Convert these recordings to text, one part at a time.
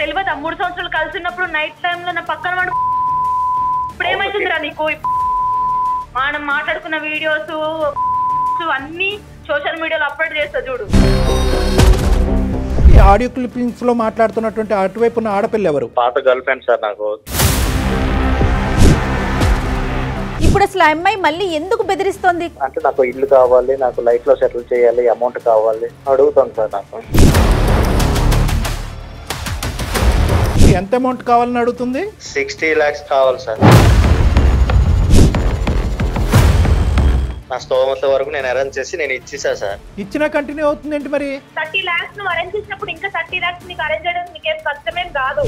తెలియదా 3 సంవత్సరాలు కలిసి ఉన్నప్పుడు నైట్ టైమ్ లో నా పక్కన వాడు ఇప్పుడు ఏమైతుందిరా నీకు? మనం మాట్లాడుకున్న వీడియోస్ అన్ని సోషల్ మీడియాలో అప్లోడ్ చేస్తా చూడు. ఈ ఆడియో క్లిప్పింగ్స్ లో మాట్లాడుతున్నటువంటి అటువైపు ఉన్న ఆడపిల్ల ఎవరు? పాత గర్ల్ ఫ్రెండ్ సార్ నాకు. ఇప్పుడు అసలు అమ్మాయి మళ్ళీ ఎందుకు బెదిరిస్తోంది? అంటే నాకు ఇల్లు కావాలి, నాకు లైఫ్ లో సెటిల్ చేయాలి, అమౌంట్ కావాలి అడుగుతాను సార్. నాకు ఎంత అమౌంట్ కావాలని అడుగుతుంది? 60 lakhs కావాలి సార్. నా స్తోమత వరకు నేను అరేంజ్ చేసి నేను ఇచ్చేసా సార్. ఇచ్చినా కంటిన్యూ అవుతుంది ఏంటి మరి? 30 lakhs నువ్వు అరేంజ్ చేసినప్పుడు ఇంకా 30 lakhs నీకు అరేంజ్ చేయడం నీకేం కష్టమేం కాదు.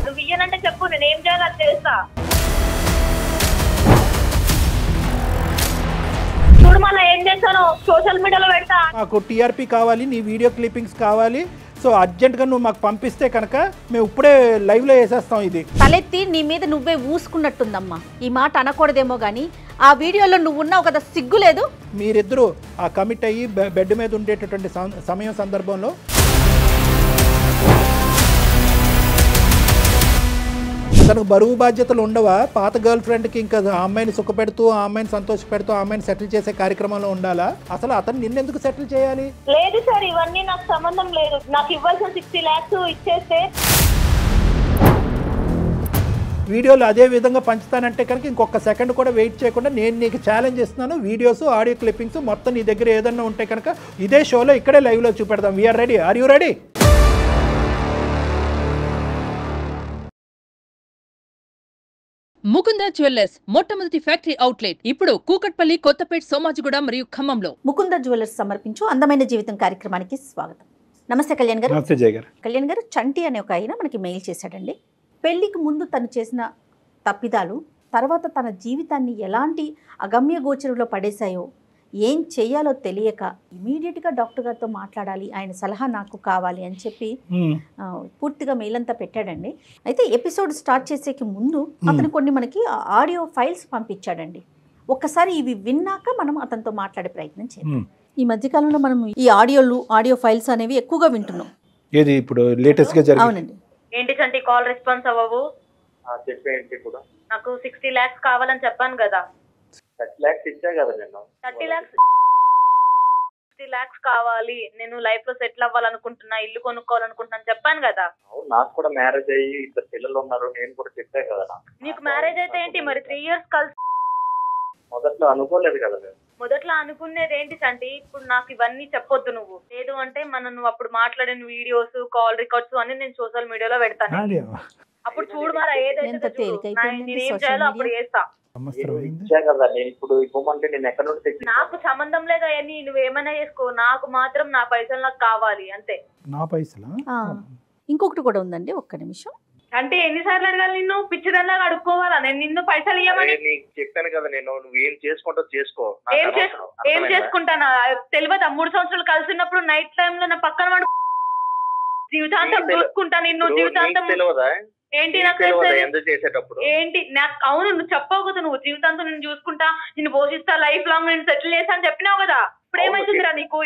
నువ్వు ఇయ్యనంటే చెప్పు, నేను ఏం చేయాలో అది చేస్తా. చూడు మళ్ళీ ఏం చేస్తాను, సోషల్ మీడియాలో పెడతా. మాకు టీఆర్పీ కావాలి, నీ వీడియో క్లిప్పింగ్స్ కావాలి, సో అర్జెంట్గా నువ్వు మాకు పంపిస్తే కనుక మేము ఇప్పుడే లైవ్లో వేసేస్తాం. ఇది తలెత్తి నీ మీద నువ్వే ఊసుకున్నట్టుందమ్మా. ఈ మాట అనకూడదేమో కానీ ఆ వీడియోలో నువ్వు ఉన్నావు కదా, సిగ్గు లేదు? మీరిద్దరూ ఆ కమిట్ అయ్యి బెడ్ మీద ఉండేటటువంటి సమయం సందర్భంలో తనకు బరువు బాధ్యతలు ఉండవా? పాత గర్ల్ ఫ్రెండ్కి ఇంకా ఆ అమ్మాయిని సుఖపెడుతూ, ఆ అమ్మాయిని సంతోషపెడుతూ, ఆ అమ్మాయిని సెటిల్ చేసే కార్యక్రమంలో ఉండాలా? అసలు అతను నిన్నెందుకు సెటిల్ చేయాలి? లేదు సార్, ఇవన్నీ నాకు సంబంధం లేదు. నాకు ఇవ్వాల్సిన 60 lakhs ఇచ్చేస్తే వీడియోలు అదే విధంగా పంచుతానంటే కనుక ఇంకొక సెకండ్ కూడా వెయిట్ చేయకుండా నేను నీకు ఛాలెంజ్ ఇస్తున్నాను. వీడియోస్, ఆడియో క్లిప్పింగ్స్ మొత్తం నీ దగ్గర ఏదన్నా ఉంటే కనుక ఇదే షోలో ఇక్కడే లైవ్లో చూపెడదాం. We are ready. Are you ready? Mukunda jewellers మొట్టమొదటి ఫ్యాక్టరీ అవుట్లెట్ ఇప్పుడు కూకట్పల్లి, కొత్తపేట్, సోమాజిగూడ మరియు ఖమ్మంలో. ముకుంద జ్యువెలర్స్ సమర్పించు అందమైన జీవితం కార్యక్రమానికి స్వాగతం. నమస్తే కళ్యాణ్ గారు. నమస్తే జయ గారు. కళ్యాణ్ గారు, చంటి అనే ఒక ఆయన మనకి మెయిల్ చేశాడండి. పెళ్లికి ముందు తను చేసిన తప్పిదాలు తర్వాత తన జీవితాన్ని ఎలాంటి అగమ్య గోచరంలో పడేశాయో, ఏం చేయాలో తెలియక ఇమీడియట్గా డాక్టర్ గారితో మాట్లాడాలి, ఆయన సలహా నాకు కావాలి అని చెప్పి పూర్తిగా మెయిల్ అంతా పెట్టాడండి. అయితే ఎపిసోడ్ స్టార్ట్ చేసేకి ముందు అతను కొన్ని మనకి ఆడియో ఫైల్స్ పంపించాడండి. ఒక్కసారి ఇవి విన్నాక మనం అతనితో మాట్లాడే ప్రయత్నం చేద్దాం. ఈ మధ్యకాలంలో మనం ఈ ఆడియో ఫైల్స్ అనేవి ఎక్కువగా వింటున్నాం. ఏది ఇప్పుడు లేటెస్ట్ గా జరిగింది? అవునండి. ఏంటి చంటి కాల్ రెస్పాన్స్ అవ్వవు? చెప్పేంటి ఇప్పుడు? నాకు 60 lakhs కావాలని చెప్పాను కదా. 30 lakhs ఇచ్చా కదా నేను. 30 lakhs కావాలి, నేను లైఫ్ లో సెటిల్ అవ్వాలనుకుంటున్నా, ఇల్లు కొనుక్కోవాలనుకుంటున్నాను చెప్పాను కదా. నాకు కూడా మ్యారేజ్ అయ్యి 2 పిల్లలు ఉన్నారు, నేను కూడా చెప్పా కదా. నీకు మ్యారేజ్ అయితే ఏంటి మరి 3 years కలిసి? మొదట్లో అనుకోలేదు కదా నేను. మొదట్లో అనుకునేది ఏంటి చంటి? ఇప్పుడు నాకు ఇవన్నీ చెప్పొద్దు నువ్వు. లేదు అంటే నువ్వు అప్పుడు మాట్లాడిన వీడియోస్, కాల్ రికార్డ్స్ అన్ని నేను సోషల్ మీడియాలో పెడతాను. అప్పుడు చూడు మరి ఏదైతే నేనేం చేయాలో అప్పుడు చేస్తా. నాకు సంబంధం లేదు అవన్నీ, నువ్వేమైనా చేసుకో, నాకు మాత్రం నా పైసలు నాకు కావాలి అంతే. నా పైసలా? ఇంకొకటి కూడా ఉందండి, ఒక్క నిమిషం. అంటే ఎన్నిసార్లు అడగాలి నిన్ను? పిచ్చిదల్లా అడుక్కోవాలా నేను నిన్ను పైసలు ఇవ్వమని? చెప్పాను కదా నేను, నువ్వు ఏం చేసుకుంటావు చేసుకో. ఏం చేసుకుంటానా? తెలియదా 3 సంవత్సరాలు కలిసి ఉన్నప్పుడు నైట్ టైమ్ లో నా పక్కన వాడు జీవితాంతం చూసుకుంటా నిన్ను. జీవితాంతం తెలియదా ఏంటి నాకు చేసేటప్పుడు? ఏంటి నాకు? అవును, నువ్వు చెప్పావు కదా, నువ్వు జీవితాంతం నేను చూసుకుంటా, నిన్ను పోషిస్తా, లైఫ్ లాంగ్ నేను సెటిల్ చేస్తా అని చెప్పినావు కదా. ఇప్పుడు ఏమైతుందిరా నీకు?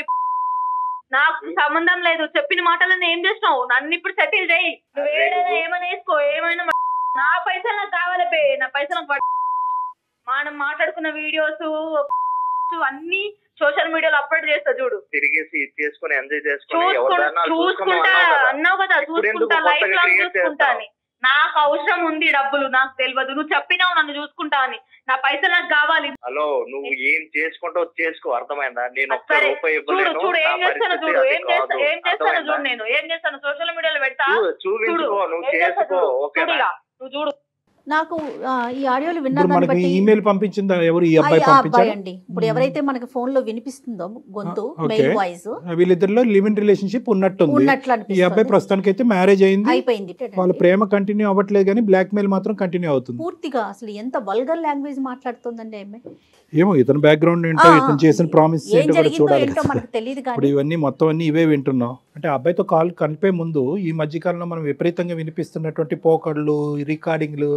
నాకు సంబంధం లేదు. చెప్పిన మాటలను ఏం చేసినావు? నన్ను ఇప్పుడు సెటిల్ చేయి. నువ్వు ఏదైనా ఏమైనా వేసుకో, ఏమైనా. నా పైసలు నాకు కావాలి బే, నా పైసలు. మనం మాట్లాడుకున్న వీడియోస్ అన్ని సోషల్ మీడియాలో అప్లోడ్ చేస్తా చూడు. తిరిగేసి చేసుకుని ఎంజాయ్ చూసుకుంటా అన్నావు కదా, చూసుకుంటా, లైఫ్ లాంగ్ చూసుకుంటా అని. నాకు అవసరం ఉంది డబ్బులు, నాకు తెలియదు. నువ్వు చెప్పినావు నన్ను చూసుకుంటా అని. నా పైసలు నాకు కావాలి. హలో, నువ్వు ఏం చేసుకుంటావు చేసుకో, అర్థమైందా? నేను చూడు ఏం చేస్తాను, చూడు ఏం చేస్తాను చూడు. నేను ఏం చేస్తాను సోషల్ మీడియాలో పెడతా చూడు. నువ్వు చూడు. నాకు ఈ ఆడియోలు విన్నాను. ఈమెయిల్ పంపించిందా? ఎవరు? ఈ అబ్బాయి అండి. ఇప్పుడు ఎవరైతే మనకి ఫోన్ లో వినిపిస్తుందో గొంతు, మెయిల్ వాయిస్, వీళ్ళిద్దరిలో లివ్ ఇన్ రిలేషన్షిప్ ఉన్నట్టుంది. ఈ అబ్బాయి ప్రస్తుతానికి అయితే మ్యారేజ్ అయిపోయింది. వాళ్ళ ప్రేమ కంటిన్యూ అవ్వట్లేదు కానీ బ్లాక్ మెయిల్ మాత్రం కంటిన్యూ అవుతుంది పూర్తిగా. అసలు ఎంత వల్గర్ లాంగ్వేజ్ మాట్లాడుతుందండి అమ్మాయి. ఏమో ఇతని బ్యాక్గ్రౌండ్ ఏంటో, ఇతను చేసిన ప్రామిస్ ఏంటో చూడాలి. మనకు తెలియదు. ఇప్పుడు ఇవన్నీ మొత్తం అన్ని ఇవే వింటున్నాం. అంటే అబ్బాయితో కాల్ కలిపే ముందు ఈ మధ్యకాలంలో మనం విపరీతంగా వినిపిస్తున్నటువంటి పోకళ్ళు, రికార్డింగ్లు,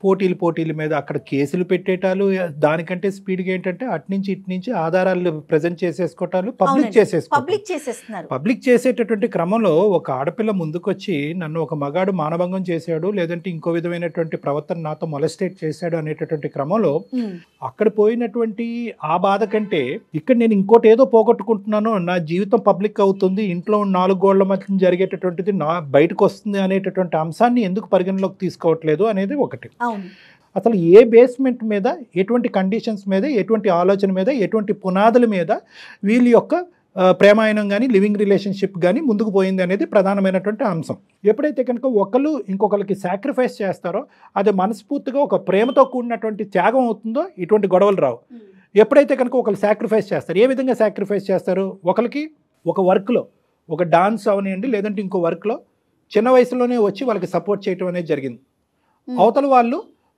పోటీల మీద అక్కడ కేసులు పెట్టేటాలు, దానికంటే స్పీడ్గా ఏంటంటే అట్నుంచి ఇట్నుంచి ఆధారాలు ప్రజెంట్ చేసేసుకోవటాలు, పబ్లిక్ చేసేస్తున్నారు. పబ్లిక్ చేసేటటువంటి క్రమంలో ఒక ఆడపిల్ల ముందుకొచ్చి నన్ను ఒక మగాడు మానభంగం చేశాడు, లేదంటే ఇంకో విధమైనటువంటి ప్రవర్తన నాతో మొలస్టేట్ చేశాడు అనేటటువంటి క్రమంలో అక్కడ పోయినటువంటి ఆ బాధ కంటే ఇక్కడ నేను ఇంకోటి ఏదో పోగొట్టుకుంటున్నాను, నా జీవితం పబ్లిక్ అవుతుంది, ఇంట్లో 4 గోళ్ల మధ్య జరిగేటటువంటిది నా బయటకు వస్తుంది అనేటటువంటి అంశాన్ని ఎందుకు పరిగణలోకి తీసుకోవట్లేదు అనేది ఒకటి. అసలు ఏ బేస్మెంట్ మీద, ఎటువంటి కండిషన్స్ మీద, ఎటువంటి ఆలోచన మీద, ఎటువంటి పునాదుల మీద వీళ్ళ యొక్క ప్రేమాయణం కానీ లివింగ్ రిలేషన్షిప్ కానీ ముందుకు పోయింది అనేది ప్రధానమైనటువంటి అంశం. ఎప్పుడైతే కనుక ఒకళ్ళు ఇంకొకరికి సాక్రిఫైస్ చేస్తారో అది మనస్ఫూర్తిగా ఒక ప్రేమతో కూడినటువంటి త్యాగం అవుతుందో ఇటువంటి గొడవలు రావు. ఎప్పుడైతే కనుక ఒకళ్ళు సాక్రిఫైస్ చేస్తారు, ఏ విధంగా సాక్రిఫైస్ చేస్తారు, ఒకరికి ఒక వర్క్లో, ఒక డాన్స్ అవనివ్వండి, లేదంటే ఇంకో వర్క్లో చిన్న వయసులోనే వచ్చి వాళ్ళకి సపోర్ట్ చేయడం అనేది జరిగింది. అవతల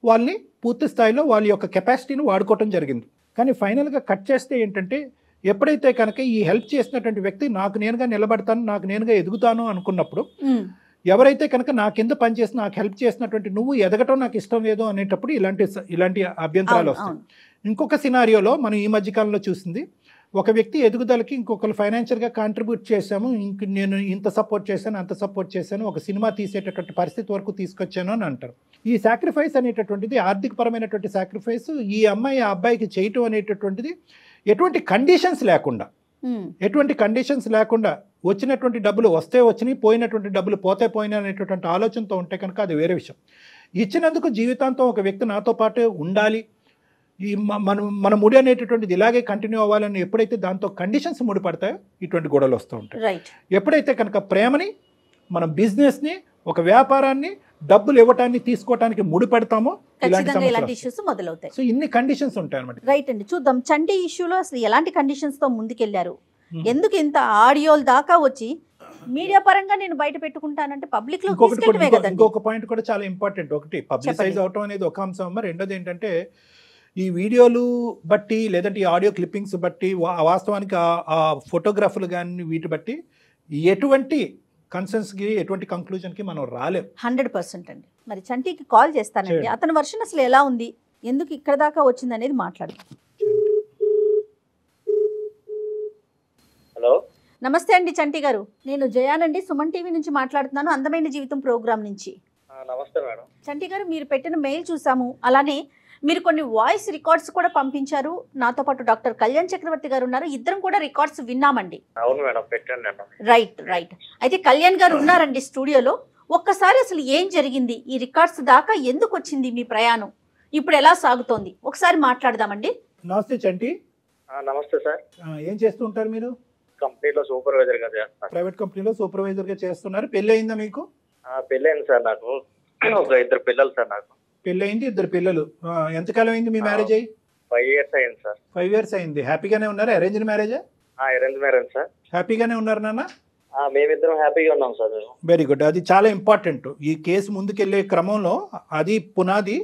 వాళ్ళని పూర్తి స్థాయిలో వాళ్ళ యొక్క కెపాసిటీని వాడుకోవటం జరిగింది. కానీ ఫైనల్గా కట్ చేస్తే ఏంటంటే ఎప్పుడైతే కనుక ఈ హెల్ప్ చేసినటువంటి వ్యక్తి నాకు నేనుగా నిలబడతాను, నాకు నేనుగా ఎదుగుతాను అనుకున్నప్పుడు, ఎవరైతే కనుక నా కింద పనిచేసి నాకు హెల్ప్ చేసినటువంటి నువ్వు ఎదగటం నాకు ఇష్టం లేదు అనేటప్పుడు ఇలాంటి అభ్యంతరాలు వస్తాయి. ఇంకొక సినారియోలో మనం ఈ మధ్యకాలంలో చూసింది, ఒక వ్యక్తి ఎదుగుదలకి ఇంకొకరు ఫైనాన్షియల్గా కాంట్రిబ్యూట్ చేశాము, నేను ఇంత సపోర్ట్ చేశాను, అంత సపోర్ట్ చేశాను, ఒక సినిమా తీసేటటువంటి పరిస్థితి వరకు తీసుకొచ్చాను అని అంటారు. ఈ సాక్రిఫైస్ అనేటటువంటిది ఆర్థికపరమైనటువంటి సాక్రిఫైస్ ఈ అమ్మాయి ఆ అబ్బాయికి చేయటం అనేటటువంటిది ఎటువంటి కండిషన్స్ లేకుండా వచ్చినటువంటి డబ్బులు వస్తే వచ్చినాయి, పోయినటువంటి డబ్బులు పోతే పోయినా అనేటటువంటి ఆలోచనతో ఉంటే కనుక అది వేరే విషయం. ఇచ్చినందుకు జీవితాంతం ఒక వ్యక్తి నాతో పాటు ఉండాలి, ఈ మన ముడి అనేటటువంటిది ఇలాగే కంటిన్యూ అవ్వాలని ఎప్పుడైతే దాంతో కండిషన్స్ ముడిపడతాయో ఇటువంటి గొడవలు వస్తూ ఉంటాయి. ఎప్పుడైతే కనుక ప్రేమని, మన బిజినెస్ని, ఒక వ్యాపారాన్ని, డబ్బులు ఇవ్వటాన్ని తీసుకోవటానికి ముడిపెడతామో ఇలాంటి ఇష్యూస్ మొదలవుతాయి. సో ఇన్ని కండిషన్స్ ఉంటాయి అన్నమాట. రైట్ అండి, చూద్దాం చంటి ఇష్యూలో అసలు ఎలాంటి కండిషన్స్ తో ముందుకెళ్లారు, ఎందుకు ఇంత ఆడియోల దాకా వచ్చి మీడియా పరంగా నేను బయట పెట్టుకుంటానంటే పబ్లిక్ లో ఇంకొక పాయింట్ కూడా చాలా ఇంపార్టెంట్. ఒకటి పబ్లిసైజ్ అవటం అనేది ఒక అంశం, రెండోది ఏంటంటే ఈ వీడియోలు బట్టి లేదంటే ఈ ఆడియో క్లిప్పింగ్స్ బట్టి వాస్తవానికి ఆ ఫోటోగ్రాఫర్లు కానీ వీటి బట్టి ఎటువంటి కన్సెన్స్కి, ఎటువంటి కంక్లూజన్కి మనం రాలేం. 100% అండి. మరి చంటికి కాల్ చేస్తానండి, అతని వర్షన్ అసలు ఎలా ఉంది, ఎందుకు ఇక్కడ దాకా వచ్చింది అనేది మాట్లాడదాం. హలో, నమస్తే అండి చంటి గారు, నేను జయానండి, సుమన్ టీవీ నుంచి మాట్లాడుతున్నాను, అందమైన జీవితం ప్రోగ్రామ్ నుంచి. నమస్తే మేడం. చంటి గారు, మీరు పెట్టిన మెయిల్ చూసాము, అలానే మీరు కొన్ని వాయిస్ రికార్డ్స్ కూడా పంపించారు. నాతో పాటు డాక్టర్ కళ్యాణ్ చక్రవర్తి గారు ఉన్నారు, ఇద్దరం కూడా రికార్డ్స్ విన్నామండి. అవును మేడం, పెట్టండి. రైట్. అయితే కళ్యాణ్ గారు ఉన్నారండి స్టూడియోలో. ఒక్కసారి అసలు ఏం జరిగింది, ఈ రికార్డ్స్ దాకా ఎందుకు వచ్చింది మీ ప్రయాణం, ఇప్పుడు ఎలా సాగుతోంది, ఒకసారి మాట్లాడదామండి. నమస్తే చంటి. నమస్తే సార్. ఏం చేస్తూ ఉంటారు మీరు? కంపెనీలో సూపర్వైజర్ గా చేస్తున్నారు. ప్రైవేట్ కంపెనీలో సూపర్వైజర్ గా చేస్తున్నారు. పెళ్లి అయిందా మీకు? పెళ్లి అయింది సార్, నాకు ఒక 2 పిల్లలు సార్. నాకు పెళ్లి అయింది, 2 పిల్లలు. ఎంతకాలం అయింది మీ మ్యారేజ్ అయ్యి? 5 years అయింది సార్. 5 years అయింది. హ్యాపీగానే ఉన్నారు? అరేంజ్డ్ మ్యారేజా? Arrange marriage sir. హ్యాపీగానే ఉన్నారు నాన్న? మేమిద్దరం హ్యాపీగా ఉన్నాం సార్. Very good. అది చాలా ఇంపార్టెంట్. ఈ కేసు ముందుకెళ్లే క్రమంలో అది పునాది,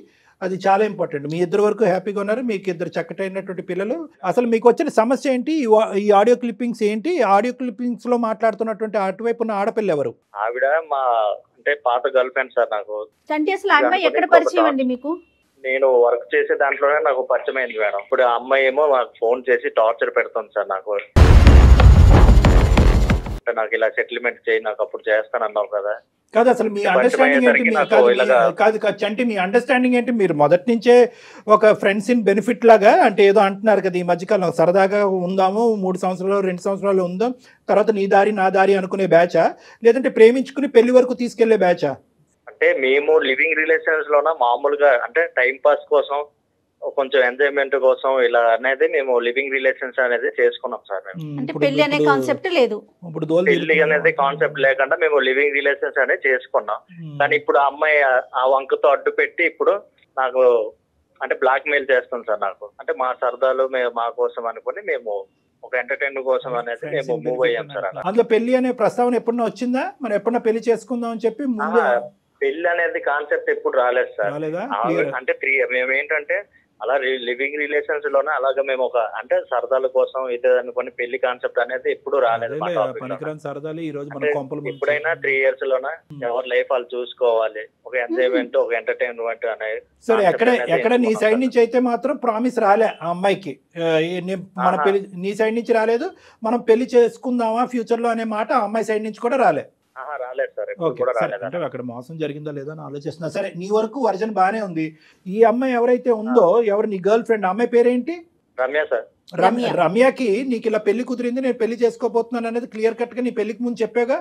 అది చాలా ఇంపార్టెంట్. మీ ఇద్దరు వరకు హ్యాపీగా ఉన్నారు, మీకు 2 చక్కటైనటువంటి పిల్లలు. అసలు మీకు వచ్చిన సమస్య ఏంటి? ఈ ఆడియో క్లిప్పింగ్స్ ఏంటి? ఆడియో క్లిప్పింగ్స్ లో మాట్లాడుతున్నటువంటి అటువైపు ఉన్న ఆడపిల్ల ఎవరు? ఆవిడ మా అంటే పాత గర్ల్ ఫ్రెండ్ సార్ నాకు. చంటి, అసలు అమ్మాయి ఎక్కడ పరిచయం అండి మీకు? నేను వర్క్ చేసే దాంట్లోనే నాకు పరిచయం అయింది మేడం. ఇప్పుడు ఆ అమ్మాయి ఏమో నాకు ఫోన్ చేసి టార్చర్ పెడుతుంది సార్. నాకు నాకు ఇలా సెటిల్మెంట్ చేయి, నాకు అప్పుడు చేస్తానన్నావు కదా. కాదు, అసలు మీ అండర్స్టాండింగ్ ఏంటి? కాదు చంటి, మీ అండర్స్టాండింగ్ ఏంటి? మీరు మొదటి నుంచే ఒక ఫ్రెండ్స్ ఇన్ బెనిఫిట్ లాగా అంటే ఏదో అంటున్నారు కదా, ఈ మధ్యకాలం సరదాగా ఉందాము, 3 సంవత్సరాలు 2 సంవత్సరాలు ఉందాం, తర్వాత నీ దారి నా దారి అనుకునే బ్యాచా, లేదంటే ప్రేమించుకుని పెళ్లి వరకు తీసుకెళ్లే బ్యాచా? అంటే మేము లివింగ్ రిలేషన్స్ లోన మామూలుగా అంటే టైం పాస్ కోసం, కొంచెం ఎంజాయ్మెంట్ కోసం ఇలా అనేది మేము లివింగ్ రిలేషన్స్ అనేది చేసుకున్నాం సార్. మేము పెళ్లి అనే కాన్సెప్ట్ లేదు, పెళ్లి అనేది కాన్సెప్ట్ లేకుండా మేము లివింగ్ రిలేషన్స్ అనేది చేసుకున్నాం. కానీ ఇప్పుడు ఆ అమ్మాయి ఆ వంకతో అడ్డు పెట్టి ఇప్పుడు నాకు అంటే బ్లాక్ మెయిల్ చేస్తుంది సార్. నాకు అంటే మా సరదాలు మా కోసం అనుకుని మేము ఒక ఎంటర్టైన్మెంట్ కోసం అనేది మేము మూవ్ అయ్యాం సార్. అందులో పెళ్లి అనే ప్రస్తావన ఎప్పుడన్నా వచ్చిందా? మరి ఎప్పుడన్నా పెళ్లి చేసుకుందాం అని చెప్పి ముందు పెళ్లి అనేది కాన్సెప్ట్ ఎప్పుడు రాలేదు సార్. అంటే మేము ఏంటంటే అలా లివింగ్ రిలేషన్స్ లోనే అలాగే మేము ఒక అంటే సరదాల కోసం ఇదే అనుకుని పెళ్లి కాన్సెప్ట్ అనేది ఎప్పుడు రాలేదు మా టాపిక్ లో. పనికిరాని సరదాలు ఈ రోజు మన అంటే కొంపలు ఎప్పుడైనా 3 years లోనే ఎవరి లైఫ్ వాళ్ళు చూసుకోవాలి, ఒక ఎంజాయ్మెంట్ ఒక ఎంటర్టైన్మెంట్ అనేది. సరే, ఎక్కడ నీ సైడ్ నుంచి అయితే మాత్రం ప్రామిస్ రాలే ఆ అమ్మాయికి, మన పెళ్లి నీ సైడ్ నుంచి రాలేదు, మనం పెళ్లి చేసుకుందామా ఫ్యూచర్ లో అనే మాట ఆ అమ్మాయి సైడ్ నుంచి కూడా రాలే. రాలేదు సార్, ఓకే, అంటే అక్కడ మోసం జరిగిందా లేదా అని ఆలోచిస్తున్నా. సరే, నీ వరకు వర్జన్ బానే ఉంది. ఈ అమ్మాయి ఎవరైతే ఉందో, ఎవరు నీ గర్ల్ ఫ్రెండ్, అమ్మాయి పేరేంటి? రమ్య సార్. రమ్యకి నీకు ఇలా పెళ్లి కుదిరింది, నేను పెళ్లి చేసుకోబోతున్నాను అనేది క్లియర్ కట్ గా నీ పెళ్లికి ముందు చెప్పాగా?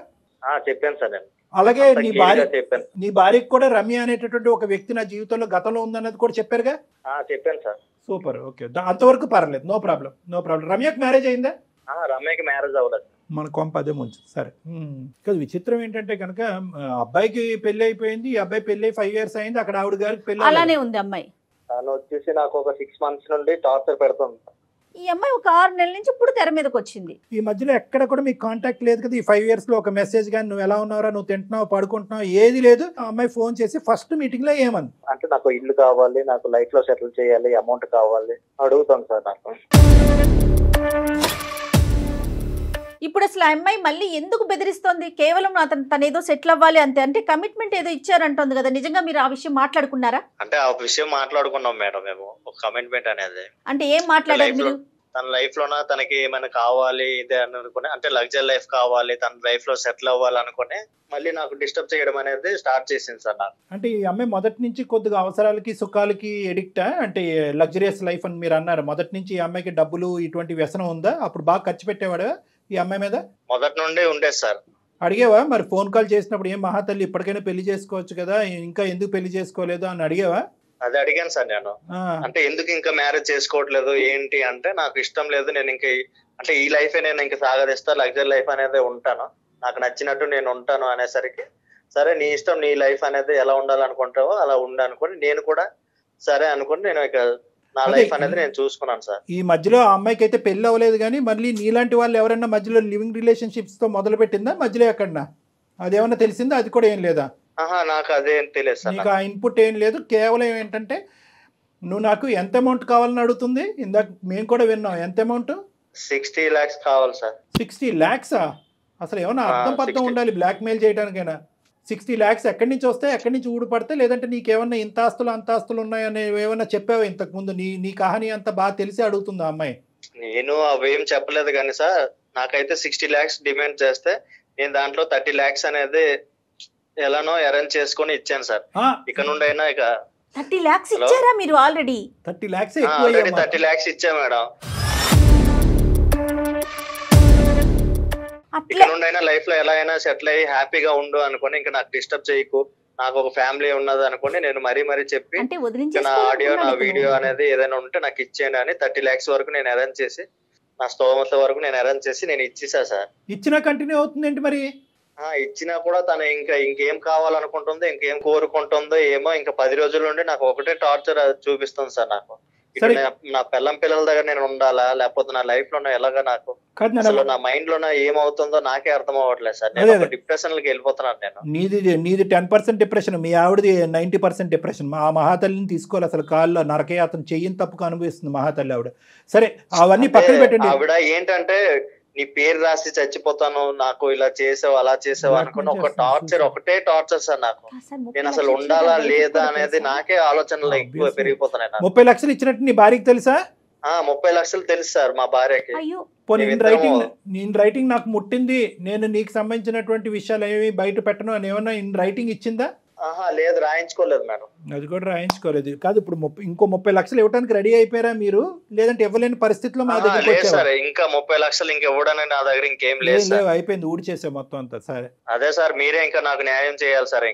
చెప్పాను సార్ నేను. అలాగే నీ భార్యకి కూడా రమ్య అనేటటువంటి ఒక వ్యక్తి నా జీవితంలో గతంలో ఉందన్నది కూడా చెప్పారుగా? చెప్పాను సార్. సూపర్, ఓకే, అంతవరకు పర్లేదు, నో ప్రాబ్లం. రమ్యకి మ్యారేజ్ అయిందా? రమ్యకి మ్యారేజ్ అవ్వలేదు. మన కొంప అదే ముంచు. సరే, కదా విచిత్రం ఏంటంటే కనుక అబ్బాయికి పెళ్లి అయిపోయింది, ఈ అబ్బాయి పెళ్లి 5 years అయింది, అక్కడ ఆవిడ గారికి పెళ్లి అలానే ఉంది అమ్మాయి. తను వచ్చేసి నాకు ఒక 6 months నుండి టార్చర్ పెడుతుంది. ఈ అమ్మాయి ఒక 6 నెలల నుంచి ఇప్పుడు తెర మీదకి వచ్చింది. ఈ మధ్యలో ఎక్కడ కూడా మీకు కాంటాక్ట్ లేదు కదా? ఈ 5 years లో ఒక మెసేజ్ కానీ నువ్వు ఎలా ఉన్నావురా, నువ్వు తింటున్నావు, పడుకుంటున్నావు, ఏది లేదు. ఆ అమ్మాయి ఫోన్ చేసి ఫస్ట్ మీటింగ్ లో ఏమని అంటే నాకు ఇల్లు కావాలి, నాకు లైఫ్ లో సెటిల్ చేయాలి, అమౌంట్ కావాలి అడుగుతాను సార్. నాకు ఇప్పుడు అసలు ఆ అమ్మాయి మళ్ళీ ఎందుకు బెదిరిస్తోంది? కేవలం తను ఏదో సెటిల్ అవ్వాలి అంతే, అంటే కమిట్మెంట్ ఏదో ఇచ్చారంటోంది కదా, నిజంగా మీరు ఆ విషయం మాట్లాడుకున్నారా? అంటే ఆ విషయం మాట్లాడుకున్నాం మేడం మేము, ఒక కమిట్మెంట్ అనేది. అంటే ఏం మాట్లాడారు మీరు? తన లైఫ్ లోన తనకి ఏమైనా కావాలి ఇదే అని అనుకుని, అంటే లగ్జరీ లైఫ్ కావాలి, తన లైఫ్ లో సెటిల్ అవ్వాలి అనుకుని మళ్ళీ నాకు డిస్టర్బ్ చేయడం అనేది స్టార్ట్ చేసింది సార్ నాకు. అంటే ఈ అమ్మాయి మొదటి నుంచి కొద్దిగా అవసరాలకి సుఖాలకి ఎడిక్టా? అంటే లగ్జరియస్ లైఫ్ అని మీరు అన్నారు, మొదటి నుంచి ఈ అమ్మాయికి డబ్బులు ఇటువంటి వ్యసనం ఉందా? అప్పుడు బాగా ఖర్చు పెట్టేవాడు ఈ అమ్మాయి మీద? మొదటి నుండి ఉండేది సార్. అడిగావా మరి ఫోన్ కాల్ చేసినప్పుడు, ఏం మహాతల్లి ఇప్పటికైనా పెళ్లి చేసుకోవచ్చు కదా, ఇంకా ఎందుకు పెళ్లి చేసుకోలేదు అని అడిగావా? అది అడిగాను సార్ నేను. అంటే ఎందుకు ఇంకా మ్యారేజ్ చేసుకోవట్లేదు ఏంటి అంటే, నాకు ఇష్టం లేదు, నేను ఇంకా అంటే ఈ లైఫే నేను ఇంకా సాగదిస్తా, లగ్జరీ లైఫ్ అనేది ఉంటాను, నాకు నచ్చినట్టు నేను ఉంటాను అనేసరికి, సరే నీ ఇష్టం, నీ లైఫ్ అనేది ఎలా ఉండాలనుకుంటావో అలా ఉండనుకొని నేను కూడా సరే అనుకుని నేను ఇక నా లైఫ్ అనేది నేను చూసుకున్నాను సార్. ఈ మధ్యలో ఆ అమ్మాయికి అయితే పెళ్లి అవ్వలేదు, కానీ మళ్ళీ నీలాంటి వాళ్ళు ఎవరైనా మధ్యలో లివింగ్ రిలేషన్షిప్స్ తో మొదలు పెట్టిందా మధ్యలో ఎక్కడన్నా? అదేమన్నా తెలిసిందా? అది కూడా ఏం లేదా? నాకు అదేం తెలియదు సార్. నీకు ఆ ఇన్పుట్ ఏం లేదు, కేవలం ఏంటంటే నువ్వు నాకు ఎంత అమౌంట్ కావాలని అడుగుతుంది. ఇందాక మేము కూడా విన్నాం, ఎంత అమౌంట్? 60 lakhs కావాలి సార్. 60 lakhs? అసలు ఏమన్నా అర్థం పర్థం ఉండాలి బ్లాక్ మెయిల్ చేయడానికైనా. 60 lakhs ఎక్కడి నుంచి వస్తాయి, ఎక్కడి నుంచి ఊడిపడితే? లేదంటే నీకేమన్నా ఇంత ఆస్తులు అంత ఆస్తులు ఉన్నాయని ఏమన్నా చెప్పావా ఇంతకు ముందు? నీ కహాని అంతా బాగా తెలిసి అడుగుతుంది ఆ అమ్మాయి. నేను అవేం చెప్పలేదు కానీ సార్, నాకైతే 60 lakhs డిమాండ్ చేస్తే నేను దాంట్లో 30 lakhs అనేది ఎలానో అరేంజ్ చేసుకుని ఇచ్చాను సార్. ఇక నుండి అయినా ఇక 30 lakhs ఇచ్చారా మీరు? ఆల్రెడీ 30 lakhs 30 lakhs ఇచ్చా మేడం. ఇక నుండి అయినా లైఫ్ లో ఎలా అయినా సెటిల్ అయ్యి హ్యాపీగా ఉండు అనుకుని, ఇంకా నాకు డిస్టర్బ్ చేయకు, నాకు ఒక ఫ్యామిలీ ఉన్నది అనుకుని నేను మరీ చెప్పి నా ఆడియో నా వీడియో అనేది ఏదైనా ఉంటే నాకు ఇచ్చేయండి అని 30 lakhs వరకు నేను అరేంజ్ చేసి, నా స్తోమత వరకు నేను అరేంజ్ చేసి నేను ఇచ్చేసా సార్. ఇచ్చినా కంటిన్యూ అవుతుంది ఏంటి మరి? ఇచ్చినా కూడా తను ఇంకేం కావాలనుకుంటుందో, ఇంకేం కోరుకుంటుందో ఏమో, ఇంకా 10 రోజుల నుండి నాకు ఒకటే టార్చర్ చూపిస్తుంది సార్. నాకు నా పిల్లల దగ్గర నేను ఉండాలా, లేకపోతే నా లైఫ్ లో ఎలాగా, నాకు అసలు నా మైండ్ లో ఏమవుతుందో నాకే అర్థం అవ్వట్లేదు సార్. నేను డిప్రెషన్ లోకి వెళ్ళిపోతున్నాను నేను. నీది 10% డిప్రెషన్, మీ ఆవిడది 90% డిప్రెషన్. ఆ మహాతల్లిని తీసుకోవాలి అసలు, కాల్లో నరకయాతన చెయ్యిని తప్పుకు అనుభవిస్తుంది మహాతల్లి ఆవిడ. సరే, అవన్నీ పక్కన పెట్టండి. ఆవిడ ఏంటంటే, నీ పేరు రాసి చచ్చిపోతాను, నాకు ఇలా చేసావు అలా చేసావు అనుకున్న ఒక టార్చర్, ఒకటే టార్చర్ సార్ నాకు. నేను అసలు ఉండాలా లేదా అనేది నాకే ఆలోచనలు ఎక్కువ పెరిగిపోతున్నాయి. 30 లక్షలు ఇచ్చినట్టు నీ భార్యకి తెలుసా? 30 లక్షలు తెలుసు సార్ మా భార్యకి. నేను రైటింగ్ నాకు ముట్టింది, నేను నీకు సంబంధించినటువంటి విషయాలు ఏమి బయట పెట్టను అని ఏమన్నా ఇన్ రైటింగ్ ఇచ్చిందా? లేదు, రాయించుకోలేదు మేడం. అది కూడా రాయించుకోలేదు. కాదు, ఇప్పుడు ఇంకో 30 లక్షలు ఇవ్వడానికి రెడీ అయిపోయారా మీరు? లేదంటే ఇవ్వలేని పరిస్థితిలో మా దగ్గర ఇంకా 30 లక్షలు ఇంకా ఇవ్వడానికి నా దగ్గర ఇంకేం లేదు, అయిపోయింది, ఊడి చేసే మొత్తం అంతా. సరే, అదే సార్, మీరే ఇంకా నాకు న్యాయం చేయాలి సార్.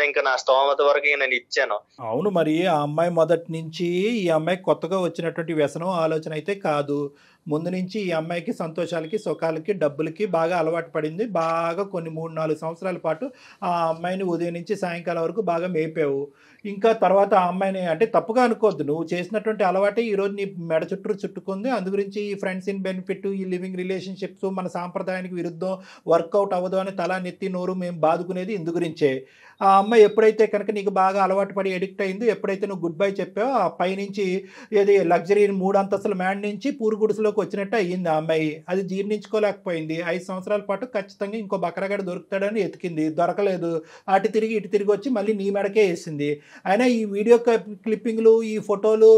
ఇంకా నా స్తోమత వరకు నేను ఇచ్చాను. అవును, మరి ఆ అమ్మాయి మొదటి నుంచి ఈ అమ్మాయి కొత్తగా వచ్చినటువంటి వ్యసనం ఆలోచన అయితే కాదు. ముందు నుంచి ఈ అమ్మాయికి సంతోషాలకి, సుఖాలకి, డబ్బులకి బాగా అలవాటు పడింది. బాగా కొన్ని 3-4 సంవత్సరాల పాటు ఆ అమ్మాయిని ఉదయం నుంచి సాయంకాలం వరకు బాగా మేపావు. ఇంకా తర్వాత ఆ అమ్మాయిని అంటే తప్పుగా అనుకోవద్దు, నువ్వు చేసినటువంటి అలవాటే ఈరోజు నీ మెడ చుట్టుకుంది. అందు గురించి ఈ ఫ్రెండ్స్ ఇన్ బెనిఫిట్, ఈ లివింగ్ రిలేషన్షిప్స్ మన సాంప్రదాయానికి విరుద్ధం, వర్కౌట్ అవ్వదు అని తల నెత్తి నోరు మేము బాదుకునేది ఇందు గురించే. ఆ అమ్మాయి ఎప్పుడైతే కనుక నీకు బాగా అలవాటు పడి ఎడిక్ట్ అయిందో, ఎప్పుడైతే నువ్వు గుడ్ బై చెప్పావో, ఆ పైనుంచి ఏది లగ్జరీ 3 అంతస్తుల మ్యాన్ నుంచి పూరు గుడిసెలోకి వచ్చినట్టు అయ్యింది ఆ అమ్మాయి. అది జీర్ణించుకోలేకపోయింది. 5 సంవత్సరాల పాటు ఖచ్చితంగా ఇంకో బకరగాడు దొరుకుతాడని ఎతికింది, దొరకలేదు. అటు తిరిగి ఇటు తిరిగి వచ్చి మళ్ళీ నీ మెడకే వేసింది. అయినా ఈ వీడియో క్లిప్పింగ్లు, ఈ ఫోటోలు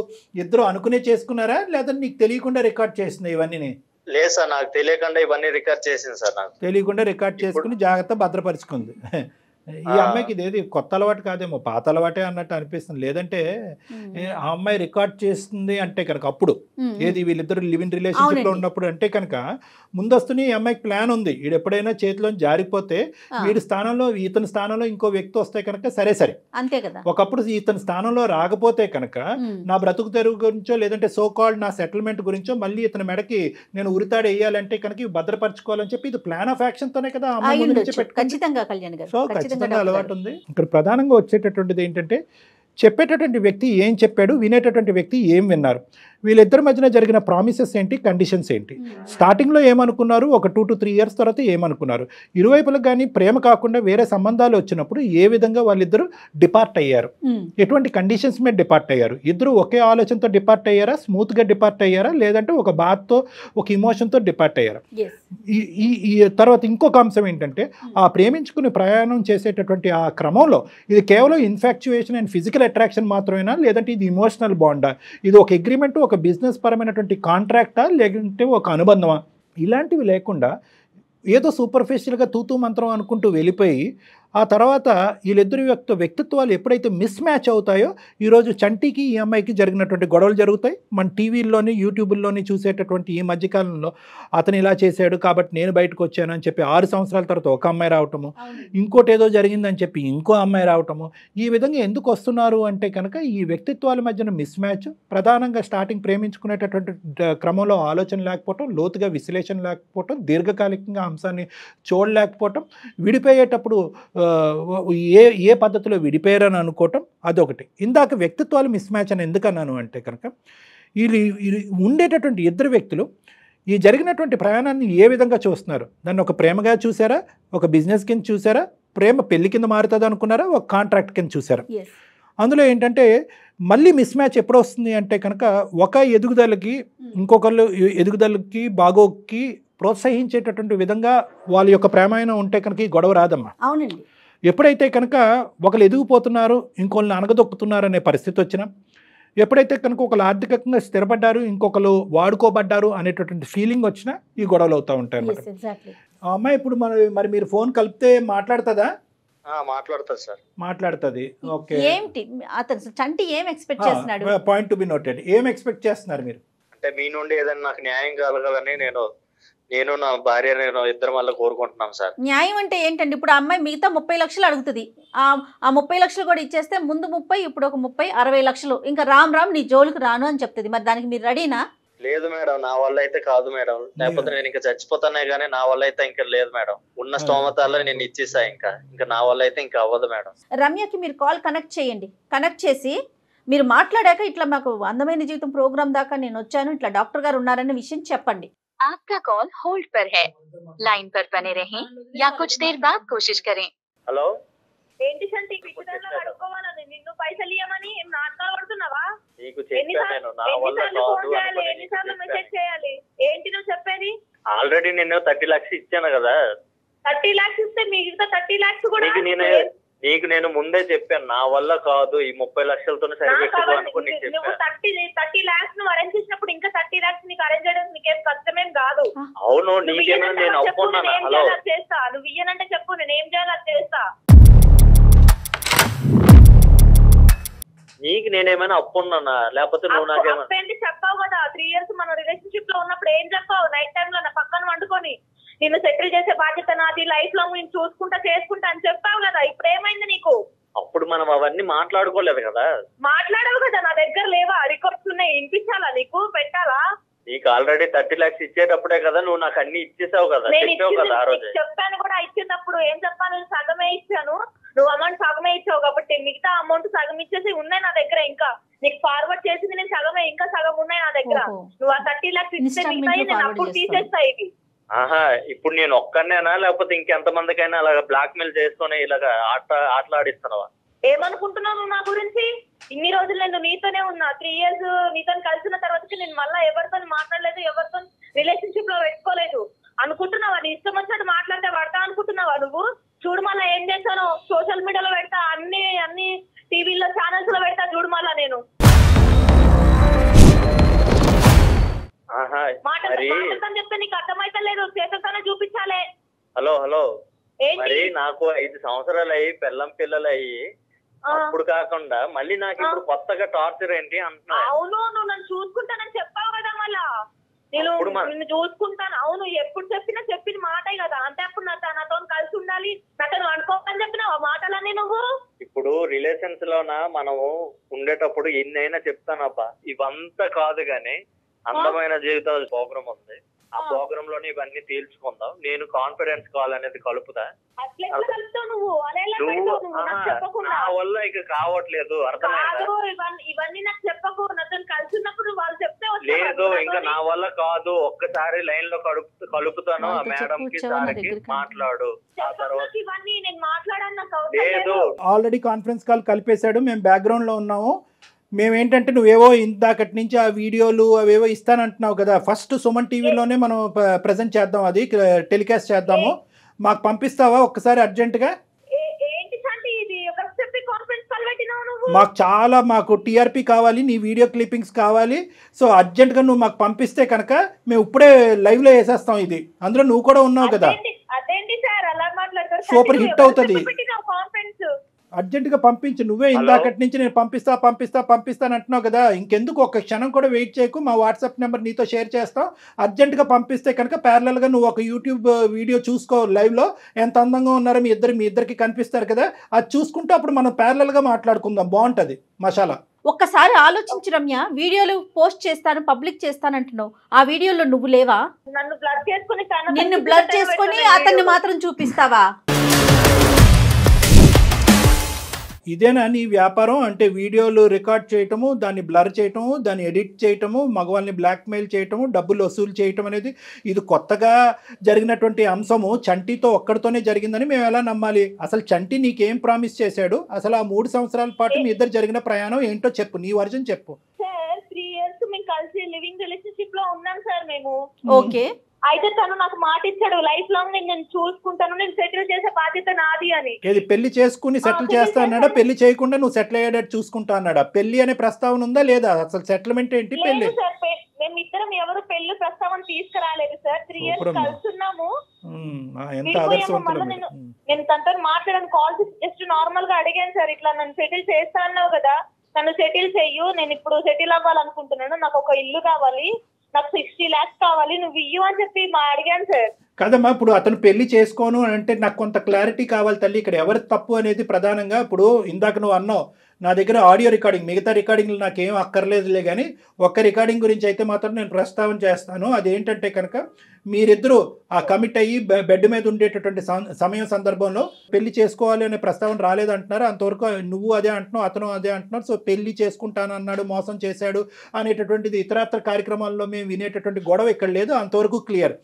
ఇద్దరు అనుకునే చేసుకున్నారా, లేదా నీకు తెలియకుండా రికార్డ్ చేసింది ఇవన్నీ? లేదు సార్, నాకు తెలియకుండా ఇవన్నీ రికార్డ్ చేసింది సార్. నాకు తెలియకుండా రికార్డ్ చేసుకుని జాగ్రత్త భద్రపరుచుకుంది. ఈ అమ్మాయికి ఇదేది కొత్త అలవాటు కాదేమో, పాత అలవాటే అన్నట్టు అనిపిస్తుంది. లేదంటే ఆ అమ్మాయి రికార్డ్ చేస్తుంది అంటే కనుక అప్పుడు ఏది వీళ్ళిద్దరు లివింగ్ రిలేషన్షిప్ లో ఉన్నప్పుడు అంటే కనుక ముందస్తుని ఈ అమ్మాయికి ప్లాన్ ఉంది. వీడు ఎప్పుడైనా చేతిలో జారిపోతే వీడి స్థానంలో ఇతని స్థానంలో ఇంకో వ్యక్తి వస్తే కనుక సరే అంతే కదా. ఒకప్పుడు ఇతని స్థానంలో రాకపోతే కనుక నా బ్రతుకు తెరువు గురించో లేదంటే సో కాల్డ్ నా సెటిల్మెంట్ గురించో మళ్ళీ ఇతని మెడకి నేను ఉరితాడు వేయాలంటే కనుక ఇవి భద్రపరచుకోవాలని చెప్పి ఇది ప్లాన్ ఆఫ్ యాక్షన్ తోనే కదా ఖచ్చితంగా కళ్యాణ్ గారు. సో ఖచ్చితంగా అలవాటు ఉంది. ఇక్కడ ప్రధానంగా వచ్చేటటువంటిది ఏంటంటే చెప్పేటటువంటి వ్యక్తి ఏం చెప్పాడు, వినేటటువంటి వ్యక్తి ఏం విన్నారు, వీళ్ళిద్దరి మధ్యన జరిగిన ప్రామిసెస్ ఏంటి, కండిషన్స్ ఏంటి, స్టార్టింగ్లో ఏమనుకున్నారు, ఒక 2 to 3 years తర్వాత ఏమనుకున్నారు, ఇరువైపులకు కానీ ప్రేమ కాకుండా వేరే సంబంధాలు వచ్చినప్పుడు ఏ విధంగా వాళ్ళిద్దరూ డిపార్ట్ అయ్యారు, ఎటువంటి కండిషన్స్ మీద డిపార్ట్ అయ్యారు, ఇద్దరు ఒకే ఆలోచనతో డిపార్ట్ అయ్యారా, స్మూత్గా డిపార్ట్ అయ్యారా, లేదంటే ఒక బాధతో ఒక ఇమోషన్తో డిపార్ట్ అయ్యారా. ఈ తర్వాత ఇంకొక అంశం ఏంటంటే ఆ ప్రేమించుకుని ప్రయాణం చేసేటటువంటి ఆ క్రమంలో ఇది కేవలం ఇన్ఫాక్చుయేషన్ అండ్ ఫిజికల్ అట్రాక్షన్ మాత్రమేనా, లేదంటే ఇది ఇమోషనల్ బాండా, ఇది ఒక అగ్రిమెంట్, ఒక బిజినెస్ పరమైనటువంటి కాంట్రాక్టా, లేదంటే ఒక అనుబంధమా, ఇలాంటివి లేకుండా ఏదో సూపర్ఫిషియల్గా తూతూ మంత్రం అనుకుంటూ వెళ్ళిపోయి ఆ తర్వాత వీళ్ళిద్దరి వ్యక్తిత్వాలు ఎప్పుడైతే మిస్ మ్యాచ్ అవుతాయో ఈరోజు చంటికి ఈ అమ్మాయికి జరిగినటువంటి గొడవలు జరుగుతాయి. మన టీవీల్లోని యూట్యూబ్లోని చూసేటటువంటి ఈ మధ్యకాలంలో అతను ఇలా చేశాడు కాబట్టి నేను బయటకు వచ్చాను అని చెప్పి 6 సంవత్సరాల తర్వాత ఒక అమ్మాయి రావటము, ఇంకోటి ఏదో జరిగిందని చెప్పి ఇంకో అమ్మాయి రావటము, ఈ విధంగా ఎందుకు వస్తున్నారు అంటే కనుక ఈ వ్యక్తిత్వాల మధ్యన మిస్ మ్యాచ్, ప్రధానంగా స్టార్టింగ్ ప్రేమించుకునేటటువంటి క్రమంలో ఆలోచన లేకపోవటం, లోతుగా విశ్లేషణ లేకపోవటం, దీర్ఘకాలికంగా అంశాన్ని చూడలేకపోవటం, విడిపోయేటప్పుడు ఏ పద్ధతిలో విడిపోయారని అనుకోవటం, అదొకటి. ఇందాక వ్యక్తిత్వాలు మిస్ మ్యాచ్ అని ఎందుకన్నాను అంటే కనుక వీళ్ళు ఉండేటటువంటి ఇద్దరు వ్యక్తులు ఈ జరిగినటువంటి ప్రయాణాన్ని ఏ విధంగా చూస్తున్నారు, దాన్ని ఒక ప్రేమగా చూసారా, ఒక బిజినెస్ కింద చూసారా, ప్రేమ పెళ్లి కింద మారుతుంది అనుకున్నారా, ఒక కాంట్రాక్ట్ కింద చూసారా. అందులో ఏంటంటే మళ్ళీ మిస్ మ్యాచ్ ఎప్పుడు వస్తుంది అంటే కనుక ఒక ఎదుగుదలకి ఇంకొకళ్ళు ఎదుగుదలకి బాగోకి ప్రోత్సహించేటటువంటి విధంగా వాళ్ళ యొక్క ప్రేమాయణం ఉంటే కనుక ఈ గొడవ రాదమ్మా. అవునండి. ఎప్పుడైతే కనుక ఒకళ్ళు ఎదిగిపోతున్నారు ఇంకొకళ్ళని అనగదొక్కుతున్నారు అనే పరిస్థితి వచ్చినా, ఎప్పుడైతే కనుక ఒకళ్ళు ఆర్థికంగా స్థిరపడ్డారు ఇంకొకరు వాడుకోబడ్డారు అనేటటువంటి ఫీలింగ్ వచ్చినా ఈ గొడవలు అవుతూ ఉంటాయి అన్నమాట. ఆ అమ్మాయి ఇప్పుడు మరి మీరు ఫోన్ కలిపితే మాట్లాడుతుందా? మాట్లాడుతుంది సార్. మాట్లాడుతుంది. ఓకే. ఏంటి అతను చంటి ఏం ఎక్స్పెక్ట్ చేస్తున్నాడు? Point to be noted. ఏం ఎక్స్పెక్ట్ చేస్తున్నారు మీరు? అంటే మీ నుండి ఏదైనా నాకు న్యాయం కలగాలని నేను నా భార్య ఇద్దరం వల్ల కోరుకుంటున్నాం సార్. న్యాయం అంటే ఏంటండి? ఇప్పుడు ఆ అమ్మాయి మిగతా 30 లక్షలు అడుగుతుంది. ఆ 30 లక్షలు కూడా ఇచ్చేస్తే ముందు 30, ఇప్పుడు ఒక 30, 60 లక్షలు ఇంకా రామ్ నీ జోలికి రాను అని చెప్తుంది. మరి దానికి మీరు రెడీనా? లేదు మేడం, నా వల్ల అయితే కాదు మేడం. లేకపోతే నేను ఇంకా చచ్చిపోతానే గానీ నా వల్ల అయితే ఇంకా లేదు మేడం. ఉన్న స్తోమతాల్లో నేను ఇచ్చేసా. ఇంకా నా వల్ల అయితే ఇంకా అవ్వదు మేడం. రమ్యకి మీరు కాల్ కనెక్ట్ చేయండి. కనెక్ట్ చేసి మీరు మాట్లాడాక ఇట్లా మాకు అందమైన జీవితం ప్రోగ్రామ్ దాకా నేను వచ్చాను, ఇట్లా డాక్టర్ గారు ఉన్నారనే విషయం చెప్పండి. आपका कॉल होल्ड पर है, लाइन पर बने रहें या कुछ देर बाद कोशिश करें. హలో, ఏంటి సంటి పిచ్చిదానిలో అడుక్కోవాలని నిన్ను పైసలు ఇవ్వమని ఏం నాటకాలు పడుతున్నావా? నీకు చెప్పాను నా వల్ల కాదు. ఎన్నిసార్లు మెసేజ్ చేయాలి? ఏంటి నువ్వు చెప్పేది? ఆల్రెడీ నేను 30 lakhs ఇచ్చాను కదా. 30 lakhs ఇస్తే మిగతా 30 lakhs కూడా నీకు నేను ముందే చెప్పాను నా వల్ల కాదు, ఈ 30 లక్షలతో సరిపెట్టుకో అనుకుని నువ్వు 30 lakhs నువ్వు అరేంజ్ చేసినప్పుడు ఇంకా 30 lakhs నీకు అరేంజ్ చేయడం నీకేం కష్టమేం కాదు. అవును, నీకేమైనా నేను అప్పుకున్నాను. హలో, చేస్తా. నువ్వు ఇయ్యనంటే చెప్పు, నేను ఏం చేయాలి అది చేస్తా. నీకు నేనేమైనా అప్పున్నానా? లేకపోతే నువ్వు నాకేమైనా చెప్పావు కదా 3 years మన రిలేషన్షిప్ లో ఉన్నప్పుడు ఏం చెప్పావు? నైట్ టైమ్ లో నా పక్కన వండుకొని నిన్ను సెటిల్ చేసే బాధ్యత నాది, లైఫ్ లాంగ్ నేను చూసుకుంటా చేసుకుంటా అని చెప్పావు కదా. ఇప్పుడు ఏమైంది నీకు? అప్పుడు మనం అవన్నీ మాట్లాడుకోలేదు కదా. మాట్లాడవు కదా, నా దగ్గర లేవా? రికార్డ్స్ ఉన్నాయి, వినిపించాలా నీకు? పెట్టాలా? నీకు ఆల్రెడీ 30 lakhs ఇచ్చేటప్పుడే కదా నువ్వు నాకు అన్ని ఇచ్చేసావు కదా. చెప్పావు కదా ఆ రోజు. చెప్పాను కూడా. ఇచ్చినప్పుడు ఏం చెప్పాను? సగమే ఇచ్చాను. నువ్వు అమౌంట్ సగమే ఇచ్చావు కాబట్టి మిగతా అమౌంట్ సగం ఇచ్చేసి ఉన్నాయి నా దగ్గర. ఇంకా నీకు ఫార్వర్డ్ చేసింది నేను సగమే, ఇంకా సగం ఉన్నాయి నా దగ్గర. నువ్వు ఆ 30 lakhs ఇస్తే మిగతాయి నేను అప్పుడు తీసేస్తా. ఇవి ఆహా, ఇప్పుడు నేను ఒక్కనేనా లేకపోతే ఇంకెంతమందికైనా అలాగా బ్లాక్ మెయిల్ చేసుకుని ఇలాగా ఆటలాడిస్తున్నావా? ఏమనుకుంటున్నావు నా గురించి? ఇన్ని రోజులు నేను నీతోనే ఉన్నా, 3 years నీతో కలిసిన తర్వాతకి నేను మళ్ళీ ఎవరితో మాట్లాడలేదు, ఎవరితో రిలేషన్షిప్ లో పెట్టుకోలేదు. అనుకుంటున్నావా నీ ఇష్టం వచ్చినట్టు మాట్లాడితే పడతా అనుకుంటున్నావా నువ్వు? చూడు మళ్ళా ఏం చేశాను, సోషల్ మీడియాలో పెడతా, అన్ని టీవీలో ఛానల్స్ లో పెడతా. చూడు మళ్ళా నేను మాట్లాడతాను చెప్తే నీకు అర్థమైతే లేదు, చేతతోనే చూపించాలే. హలో మరి నాకు 5 సంవత్సరాలు అయ్యి పిల్లలు అయ్యి అప్పుడు కాకుండా మళ్ళీ నాకు ఇప్పుడు కొత్తగా టార్చర్ ఏంటి అంటున్నా? అవును, నువ్వు నన్ను చూసుకుంటానని చెప్పావు కదా, మళ్ళా నేను నిన్ను చూసుకుంటాను. అవును, ఎప్పుడు చెప్పిన మాటే కదా. అంటే అప్పుడు నాతో కలిసి ఉండాలి, నాతో అనుకోవాలని చెప్పిన మాటలన్నీ నువ్వు. ఇప్పుడు రిలేషన్స్ లోన మనము ఉండేటప్పుడు ఎన్నైనా చెప్తానబ్బా, ఇవంతా కాదు గాని అందమైన జీవితాల ప్రోగ్రామ్ ఉంది, ఆ ప్రోగ్రామ్ లోనే ఇవన్నీ తేల్చుకుందాం. నేను కాన్ఫిడెన్స్ కాల్ అనేది కలుపుతా. నా వల్ల ఇక కావట్లేదు, అర్థమైందా? ఇవన్నీ నాకు చెప్పకు, నాతో కలిసి ఉన్నప్పుడు వాళ్ళు చెప్తే లేదు, ఇంకా నా వల్ల కాదు. ఒక్కసారి లైన్ లో కలుపుతాను, ఆ మేడం కి సార్కి మాట్లాడు. ఆ తర్వాత ఇవన్నీ నేను మాట్లాడాను, నాకు లేదు. ఆల్రెడీ కాన్ఫరెన్స్ కాల్ కలిపేశాడు, మేము బ్యాక్గ్రౌండ్ లో ఉన్నాము. మేమేంటంటే నువ్వేవో ఇందాకటి నుంచి ఆ వీడియోలు అవేవో ఇస్తానంటున్నావు కదా, ఫస్ట్ సుమన్ టీవీలోనే మనం ప్రజెంట్ చేద్దాం, అది టెలికాస్ట్ చేద్దాము. మాకు పంపిస్తావా ఒక్కసారి అర్జెంటుగా? మాకు టీఆర్పీ కావాలి, నీ వీడియో క్లిప్పింగ్స్ కావాలి. సో అర్జెంటుగా నువ్వు మాకు పంపిస్తే కనుక మేము ఇప్పుడే లైవ్లో వేసేస్తాం ఇది. అందులో నువ్వు కూడా ఉన్నావు కదా, సూపర్ హిట్ అవుతుంది. అర్జెంటుగా పంపించు. నువ్వే ఇందాకటి నుంచి నేను పంపిస్తాను అంటున్నావు కదా, ఇంకెందుకు ఒక్క క్షణం కూడా వెయిట్ చేయకు. మా వాట్సాప్ నెంబర్ నీతో షేర్ చేస్తాం. అర్జెంటుగా పంపిస్తే కనుక ప్యారలల్గా నువ్వు ఒక యూట్యూబ్ వీడియో చూసుకో, లైవ్లో ఎంత అందంగా ఉన్నారో మీ ఇద్దరికి కనిపిస్తారు కదా, అది చూసుకుంటూ అప్పుడు మనం ప్యారలల్గా మాట్లాడుకుందాం, బాగుంటుంది మసాలా. ఒక్కసారి ఆలోచించు రమ్య, వీడియోలు పోస్ట్ చేస్తాను, పబ్లిక్ చేస్తానంటున్నావు, ఆ వీడియోలో నువ్వు లేవా? నిన్ను బ్లర్ చేసుకొని అతన్ని మాత్రం చూపిస్తావా? ఇదేనా నీ వ్యాపారం? అంటే వీడియోలు రికార్డ్ చేయటము, దాన్ని బ్లర్ చేయటము, దాన్ని ఎడిట్ చేయటము, మగవాళ్ళని బ్లాక్మెయిల్ చేయటము, డబ్బులు వసూలు చేయటం అనేది ఇది కొత్తగా జరిగినటువంటి అంశము. చంటితో ఒక్కడితోనే జరిగిందని మేము ఎలా నమ్మాలి? అసలు చంటి నీకేం ప్రామిస్ చేశాడు? అసలు ఆ 3 సంవత్సరాల పాటు మీ ఇద్దరు జరిగిన ప్రయాణం ఏంటో చెప్పు, నీ వర్జన్ చెప్పు. సార్ 3 years మేము కలిసి లివింగ్ రిలేషన్షిప్ లో ఉన్నాం సార్ మేము. ఓకే, అయితే తను నాకు మాట ఇచ్చాడు, లైఫ్ లాంగ్ నేను చూసుకుంటాను, నేను సెటిల్ చేసే బాధ్యత నాది అని. ఏది పెళ్లి చేసుకుని సెటిల్ చేస్తా అన్నాడా? పెళ్లి చేయకుండా నువ్వు సెటిల్ అయ్యేటట్టు చూసుకుంటా అన్నాడా? పెళ్లి అనే ప్రస్తావన ఉందా లేదా? అసలు సెటిల్మెంట్ ఏంటి? పెళ్లి మేమిద్దరం ఎవరు పెళ్లి ప్రస్తావన తీసుకురాలేదు సార్. 3 years కలుస్తున్నాము. నేను తనతో మాట్లాడాను, కాల్ జస్ట్ నార్మల్ గా అడిగాను సార్, ఇట్లా నన్ను సెటిల్ చేస్తా అన్నావు కదా, నన్ను సెటిల్ చెయ్యు, నేను ఇప్పుడు సెటిల్ అవ్వాలనుకుంటున్నాను, నాకు ఒక ఇల్లు కావాలి, నాకు 60 lakhs కావాలి, నువ్వు ఇయ్యు అని చెప్పి అడిగాను సార్. కదమ్మా, ఇప్పుడు అతను పెళ్లి చేసుకోను అంటే నాకు కొంత క్లారిటీ కావాలి తల్లి. ఇక్కడ ఎవరి తప్పు అనేది ప్రధానంగా, ఇప్పుడు ఇందాక నువ్వు అన్నావు నా దగ్గర ఆడియో రికార్డింగ్, మిగతా రికార్డింగ్లు నాకేం అక్కర్లేదులే కానీ ఒక్క రికార్డింగ్ గురించి అయితే మాత్రం నేను ప్రస్తావన చేస్తాను. అదేంటంటే కనుక మీరిద్దరూ ఆ కమిట్ అయ్యి బెడ్ మీద ఉండేటటువంటి సందర్భంలో పెళ్లి చేసుకోవాలి అనే ప్రస్తావన రాలేదంటున్నారు. అంతవరకు నువ్వు అదే అంటున్నావు, అతను అదే అంటున్నారు. సో పెళ్లి చేసుకుంటాను అన్నాడు, మోసం చేశాడు అనేటటువంటిది ఇతరత్ర కార్యక్రమాల్లో మేము వినేటటువంటి గొడవ ఇక్కడ లేదు, అంతవరకు క్లియర్.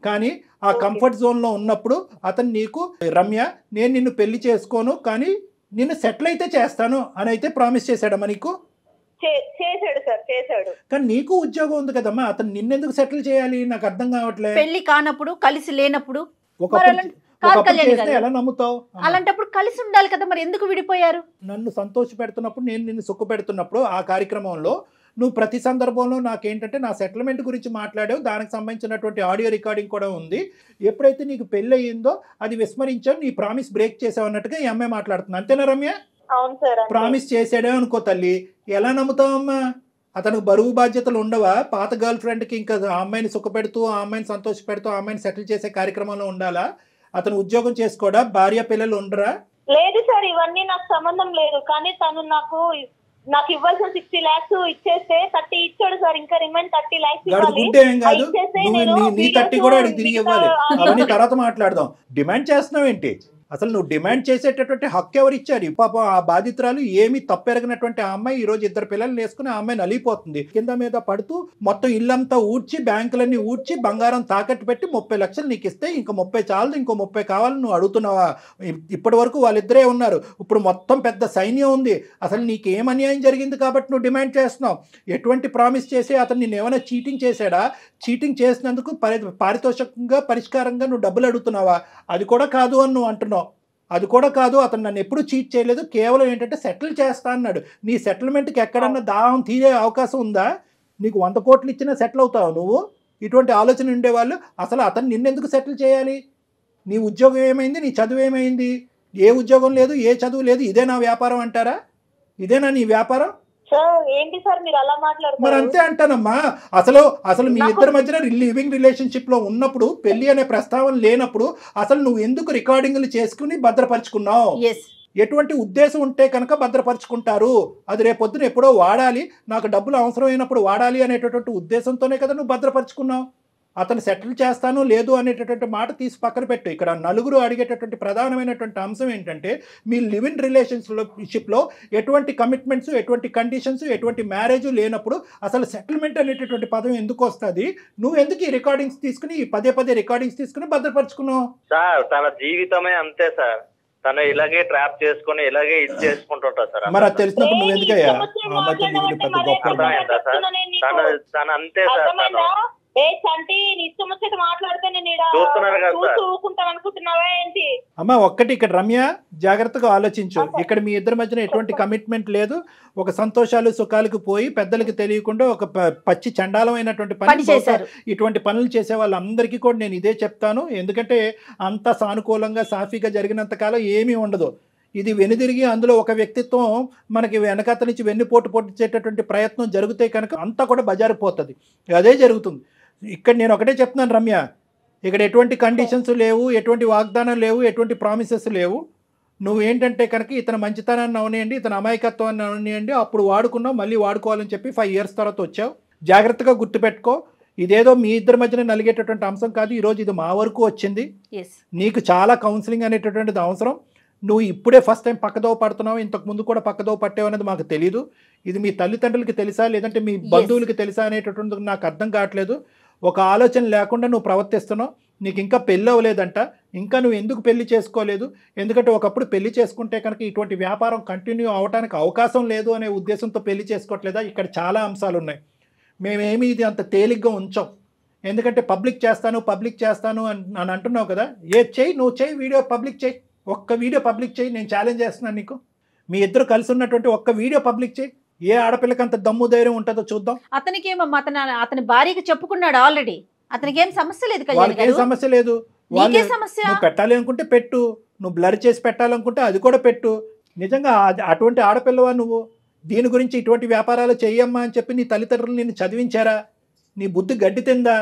కానీ ఆ కంఫర్ట్ జోన్లో ఉన్నప్పుడు అతను నీకు, రమ్య నేను నిన్ను పెళ్లి చేసుకోను కానీ నిన్ను సెటిల్ అయితే చేస్తాను అని అయితే ప్రామిస్ చేశాడమ్మా నీకు? చేశాడు సార్, చేశాడు. కానీ నీకు ఉద్యోగం ఉంది కదమ్మా, అతను నిన్నెందుకు సెటిల్ చేయాలి? నాకు అర్థం కావట్లేదు. పెళ్లి కానప్పుడు, కలిసి లేనప్పుడు ఎలా నమ్ముతావు? అలాంటప్పుడు కలిసి ఉండాలి కదా, మరి ఎందుకు విడిపోయారు? నన్ను సంతోష పెడుతున్నప్పుడు, నేను నిన్ను సుఖ పెడుతున్నప్పుడు ఆ కార్యక్రమంలో నువ్వు ప్రతి సందర్భంలో నాకేంటంటే నా సెటిల్మెంట్ గురించి మాట్లాడావు, దానికి సంబంధించినటువంటి ఆడియో రికార్డింగ్ కూడా ఉంది. ఎప్పుడైతే నీకు పెళ్ళి అయ్యిందో అది విస్మరించావు, నీ ప్రామిస్ బ్రేక్ చేసావు అన్నట్టుగా ఈ అమ్మాయి మాట్లాడుతుంది. అంతేనా రమ్య? అవును సార్. ప్రామిస్ చేసాడే అనుకో తల్లి, ఎలా నమ్ముతావమ్మా? అతనికి బరువు బాధ్యతలు ఉండవా? పాత గర్ల్ ఫ్రెండ్కి ఇంకా ఆ అమ్మాయిని సుఖపెడుతూ, ఆ అమ్మాయిని సంతోష పెడుతూ, ఆ అమ్మాయిని సెటిల్ చేసే కార్యక్రమంలో ఉండాలా? అతను ఉద్యోగం చేసుకోడా? భార్య పిల్లలు ఉండరా? లేదు సార్, ఇవన్నీ నాకు సంబంధం లేదు. కానీ తను నాకు ఇవ్వాల్సిన 60 lakhs ఇచ్చేస్తే 30 ఇచ్చాడు సార్, ఇంకా రిమైన్ 30 lakhs ఇవ్వాలి. నీ 30 కూడా అడిగి తిరిగి ఇవ్వాలి. అవన్నీ తర్వాత మాట్లాడదాం. డిమాండ్ చేస్తున్నావు ఏంటి? అసలు నువ్వు డిమాండ్ చేసేటటువంటి హక్కు ఎవరు ఇచ్చారు? పాపం ఆ బాధితురాలు ఏమీ తప్పెరగినటువంటి ఆ అమ్మాయి ఈ రోజు 2 పిల్లల్ని వేసుకుని ఆ అమ్మాయి నలిగిపోతుంది. కింద మీద పడుతూ మొత్తం ఇల్లంతా ఊడ్చి బ్యాంకులన్నీ ఊడ్చి బంగారం తాకట్టు పెట్టి 30 లక్షలు నీకు ఇస్తే ఇంకా 30 చాలదు, ఇంకో 30 కావాలని నువ్వు అడుగుతున్నావా? ఇప్పటి వరకు వాళ్ళిద్దరే ఉన్నారు, ఇప్పుడు మొత్తం పెద్ద సైన్యం ఉంది. అసలు నీకు ఏం అన్యాయం జరిగింది కాబట్టి నువ్వు డిమాండ్ చేస్తున్నావు? ఎటువంటి ప్రామిస్ చేసి అతను నేను ఏమైనా చీటింగ్ చేశాడా? చీటింగ్ చేసినందుకు పారితోషికంగా పరిష్కారంగా నువ్వు డబ్బులు అడుగుతున్నావా? అది కూడా కాదు అని నువ్వు అంటున్నావు. అది కూడా కాదు, అతను నన్ను ఎప్పుడు చీట్ చేయలేదు, కేవలం ఏంటంటే సెటిల్ చేస్తా అన్నాడు. నీ సెటిల్మెంట్కి ఎక్కడన్నా దాహం తీరే అవకాశం ఉందా? నీకు 100 కోట్లు ఇచ్చినా సెటిల్ అవుతావు నువ్వు? ఇటువంటి ఆలోచన ఉండేవాళ్ళు అసలు అతను నిన్నెందుకు సెటిల్ చేయాలి? నీ ఉద్యోగం ఏమైంది? నీ చదువు ఏమైంది? ఏ ఉద్యోగం లేదు, ఏ చదువు లేదు, ఇదే నా వ్యాపారం అంటారా? ఇదేనా నీ వ్యాపారం? సార్ ఏంటి సార్ మీరు అలా మాట్లాడుతున్నారు? మరి అంతే అంటానమ్మా. అసలు మీ ఇద్దరి మధ్యన లివింగ్ రిలేషన్షిప్ లో ఉన్నప్పుడు, పెళ్లి అనే ప్రస్తావన లేనప్పుడు అసలు నువ్వు ఎందుకు రికార్డింగ్లు చేసుకుని భద్రపరుచుకున్నావు? ఎటువంటి ఉద్దేశం ఉంటే కనుక భద్రపరుచుకుంటారు? అది రేపొద్దున ఎప్పుడో వాడాలి, నాకు డబ్బులు అవసరమైనప్పుడు వాడాలి అనేటటువంటి ఉద్దేశంతోనే కదా నువ్వు భద్రపరుచుకున్నావు. అతను సెటిల్ చేస్తాను లేదు అనేటటువంటి మాట తీసి పక్కన పెట్టు. ఇక్కడ నలుగురు అడిగేటటువంటి ప్రధానమైనటువంటి అంశం ఏంటంటే, మీ లివింగ్ రిలేషన్షిప్లో ఎటువంటి కమిట్మెంట్స్, ఎటువంటి కండిషన్స్, ఎటువంటి మ్యారేజ్ లేనప్పుడు అసలు సెటిల్మెంట్ అనేటటువంటి పదం ఎందుకు వస్తుంది? నువ్వు ఎందుకు ఈ రికార్డింగ్స్ తీసుకుని, పదే రికార్డింగ్స్ తీసుకుని భద్రపరుచుకున్నావు? సార్ తన జీవితమే అంతే సార్, తను ఇలాగే ట్రాప్ చేసుకుని ఇలాగే ఇది చేసుకుంటుంటా సార్. మరి అది తెలిసినప్పుడు నువ్వు ఎందుకయ్యా పెద్ద గొప్ప? తను అంతే సార్. తను అమ్మా ఒక్కటి ఇక్కడ రమ్య జాగ్రత్తగా ఆలోచించు. ఇక్కడ మీ ఇద్దరి మధ్యన ఎటువంటి కమిట్మెంట్ లేదు. ఒక సంతోషాలు సుఖాలకు పోయి పెద్దలకు తెలియకుండా ఒక పచ్చి చండాలమైనటువంటి పని చేశారు. ఇటువంటి పనులు చేసే వాళ్ళందరికీ కూడా నేను ఇదే చెప్తాను. ఎందుకంటే అంత సానుకూలంగా సాఫీగా జరిగినంత కాలం ఏమీ ఉండదు. ఇది వెనుదిరిగి అందులో ఒక వ్యక్తిత్వం మనకి వెనకాత నుంచి వెన్నుపోటు పొట్టించేటటువంటి ప్రయత్నం జరిగితే కనుక అంతా కూడా బజారిపోతుంది. అదే జరుగుతుంది. ఇక్కడ నేను ఒకటే చెప్తున్నాను రమ్య, ఇక్కడ ఎటువంటి కండిషన్స్ లేవు, ఎటువంటి వాగ్దానం లేవు, ఎటువంటి ప్రామిసెస్ లేవు. నువ్వు ఏంటంటే కనుక ఇతను మంచితనాన్ని అవనియండి, ఇతను అమాయకత్వాన్ని అవనియండి, అప్పుడు వాడుకున్నావు, మళ్ళీ వాడుకోవాలని చెప్పి 5 years తర్వాత వచ్చావు. జాగ్రత్తగా గుర్తుపెట్టుకో, ఇదేదో మీ ఇద్దరి మధ్యన నలిగేటటువంటి అంశం కాదు. ఈరోజు ఇది మా వరకు వచ్చింది. నీకు చాలా కౌన్సిలింగ్ అనేటటువంటిది అవసరం. నువ్వు ఇప్పుడే ఫస్ట్ టైం పక్కదోవ పడుతున్నావు, ఇంతకు ముందు కూడా పక్కదోవ పట్టావు అనేది మాకు తెలీదు. ఇది మీ తల్లిదండ్రులకి తెలుసా లేదంటే మీ బంధువులకి తెలుసా అనేటటువంటిది నాకు అర్థం కావట్లేదు. ఒక ఆలోచన లేకుండా నువ్వు ప్రవర్తిస్తున్నావు. నీకు ఇంకా పెళ్ళి అవ్వలేదంట, ఇంకా నువ్వు ఎందుకు పెళ్లి చేసుకోలేదు? ఎందుకంటే ఒకప్పుడు పెళ్లి చేసుకుంటే కనుక ఇటువంటి వ్యాపారం కంటిన్యూ అవడానికి అవకాశం లేదు అనే ఉద్దేశంతో పెళ్లి చేసుకోవట్లేదా? ఇక్కడ చాలా అంశాలు ఉన్నాయి. మేమేమి ఇది అంత తేలిగ్గా ఉంచాం. ఎందుకంటే పబ్లిక్ చేస్తాను అని అంటున్నావు కదా. నువ్వు చేయి, వీడియో పబ్లిక్ చేయి, ఒక్క వీడియో పబ్లిక్ చేయి. నేను ఛాలెంజ్ చేస్తున్నాను నీకు. మీ ఇద్దరు కలిసి ఉన్నటువంటి ఒక్క వీడియో పబ్లిక్ చేయి. ఏ ఆడపిల్లకి అంత దమ్ము ధైర్యం ఉంటుందో చూద్దాం. అతనికి ఏమమ్మా, అతని భార్యకి చెప్పుకున్నాడు ఆల్రెడీ. అతనికి ఏం సమస్య లేదు, వాళ్ళకి ఏం సమస్య లేదు. నువ్వు పెట్టాలి అనుకుంటే పెట్టు, నువ్వు బ్లర్ చేసి పెట్టాలనుకుంటే అది కూడా పెట్టు. నిజంగా అటువంటి ఆడపిల్లవా నువ్వు? దీని గురించి ఇటువంటి వ్యాపారాలు చెయ్యమ్మా అని చెప్పి నీ తల్లిదండ్రులు నిన్ను చదివించారా? నీ బుద్ధి గడ్డి తిందా?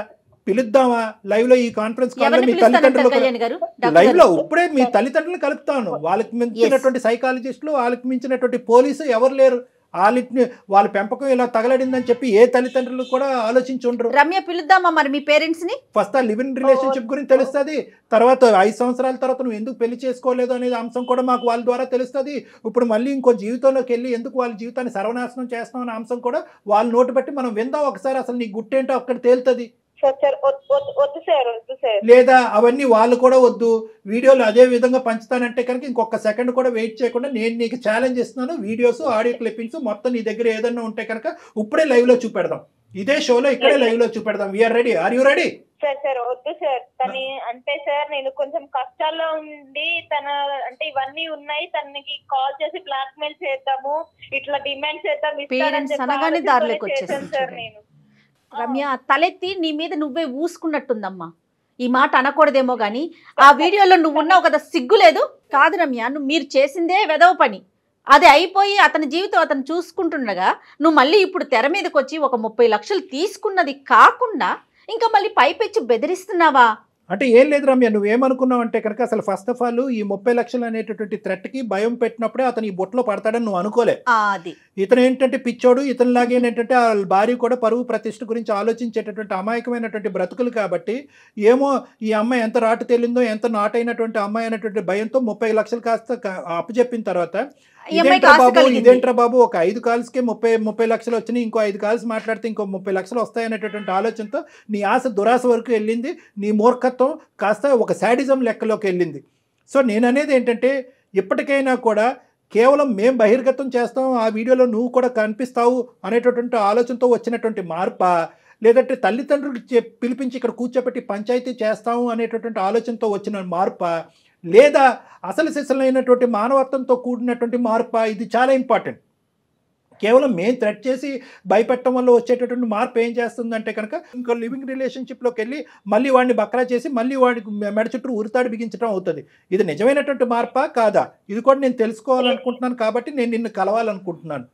పిలుద్దామా లైవ్ లో? ఈ కాన్ఫరెన్స్ కాల్ లో మీ తల్లిదండ్రులు లైవ్ లో ఇప్పుడే మీ తల్లిదండ్రులు కలుపుతాను. వాళ్ళకి మించినటువంటి సైకాలజిస్టులు, వాళ్ళకి మించినటువంటి పోలీసు ఎవరు లేరు. వాళ్ళ పెంపకం ఇలా తగలడిందని చెప్పి ఏ తల్లిదండ్రులు కూడా ఆలోచించి ఉండరు. రమ్య పిలుద్దామా మరి మీ పేరెంట్స్ ని? ఫస్ట్ ఆ లివింగ్ రిలేషన్షిప్ గురించి తెలుస్తుంది. తర్వాత 5 సంవత్సరాల తర్వాత నువ్వు ఎందుకు పెళ్లి చేసుకోలేదు అనేది అంశం కూడా మాకు వాళ్ళ ద్వారా తెలుస్తుంది. ఇప్పుడు మళ్ళీ ఇంకో జీవితంలోకి వెళ్ళి ఎందుకు వాళ్ళ జీవితాన్ని సర్వనాశనం చేస్తాం అనే అంశం కూడా వాళ్ళ నోటు బట్టి మనం విందాం ఒకసారి. అసలు నీ గుట్టేంటో అక్కడ తేలుతుంది. లేదా అవన్నీ వాళ్ళు కూడా వద్దు, వీడియోలు అదే విధంగా పంచుతానంటే కనుక ఇంకొక సెకండ్ కూడా వెయిట్ చేయకుండా నేను నీకు ఛాలెంజ్ ఇస్తున్నాను. వీడియోస్, ఆడియో క్లిప్పింగ్స్ మొత్తం నీ దగ్గర ఏదన్నా ఉంటే కనుక ఇప్పుడే లైవ్ లో చూపెడదాం. ఇదే షోలో ఇక్కడే లైవ్ లో చూపెడదాం. We are ready. Are you ready? Sir వద్దు సార్. తను అంటే సార్ నేను కొంచెం కష్టాల్లో ఉండి అంటే ఇవన్నీ ఉన్నాయి, తనకి కాల్ చేసి బ్లాక్ మెయిల్ చేద్దాము, ఇట్లా డిమాండ్ చేద్దాం సార్. నేను రమ్య తలెత్తి నీ మీద నువ్వే ఊసుకున్నట్టుందమ్మా. ఈ మాట అనకూడదేమో గానీ ఆ వీడియోలో నువ్వు ఉన్నావు కదా, సిగ్గు లేదు? కాదు రమ్య, మీరు చేసిందే వెదవ పని. అది అయిపోయి అతని జీవితం అతను చూసుకుంటుండగా నువ్వు మళ్ళీ ఇప్పుడు తెర మీదకి వచ్చి ఒక 30 లక్షలు తీసుకున్నది కాకుండా ఇంకా మళ్ళీ పైపెచ్చి బెదిరిస్తున్నావా? అంటే ఏం లేదు రమ్య, నువ్వేమనుకున్నావు అంటే కనుక అసలు ఫస్ట్ ఆఫ్ ఆల్ ఈ 30 లక్షలు అనేటటువంటి థ్రెట్కి భయం పెట్టినప్పుడే అతను ఈ బొట్లో పడతాడని నువ్వు అనుకోలే. అది ఇతను ఏంటంటే పిచ్చోడు, ఇతనిలాగే ఏంటంటే ఆ భార్య కూడా పరువు ప్రతిష్ఠ గురించి ఆలోచించేటటువంటి అమాయకమైనటువంటి బ్రతుకులు కాబట్టి ఏమో ఈ అమ్మాయి ఎంత రాటు తేలిందో, ఎంత నాటైనటువంటి అమ్మాయి అనేటువంటి భయంతో 30 లక్షలు కాస్త అప్పచెప్పిన తర్వాత ఇదేంట్రా బాబు ఒక 5 కాల్స్కే 30 లక్షలు వచ్చినాయి, ఇంకో 5 కాల్స్ మాట్లాడితే ఇంకో 30 లక్షలు వస్తాయనేటటువంటి ఆలోచనతో నీ ఆశ దురాశ వరకు వెళ్ళింది, నీ మూర్ఖత్వం కాస్త ఒక శాడిజం లెక్కలోకి వెళ్ళింది. సో నేను అనేది ఏంటంటే ఇప్పటికైనా కూడా కేవలం మేము బహిర్గతం చేస్తాం, ఆ వీడియోలో నువ్వు కూడా కనిపిస్తావు అనేటటువంటి ఆలోచనతో వచ్చినటువంటి మార్పా, లేదంటే తల్లిదండ్రులకు పిలిపించి ఇక్కడ కూర్చోబెట్టి పంచాయతీ చేస్తాము అనేటటువంటి ఆలోచనతో వచ్చిన మార్పా, లేదా అసలు సిసలైనటువంటి మానవత్వంతో కూడినటువంటి మార్పా? ఇది చాలా ఇంపార్టెంట్. కేవలం మేము థ్రెట్ చేసి భయపెట్టడం వల్ల వచ్చేటటువంటి మార్పు ఏం చేస్తుందంటే కనుక ఇంకో లివింగ్ రిలేషన్షిప్లోకి వెళ్ళి మళ్ళీ వాడిని బక్రా చేసి మళ్ళీ వాడికి మెడ చుట్టూ ఉరితాడు బిగించడం అవుతుంది. ఇది నిజమైనటువంటి మార్పా కాదా? ఇది కూడా నేను తెలుసుకోవాలనుకుంటున్నాను కాబట్టి నేను నిన్ను కలవాలనుకుంటున్నాను.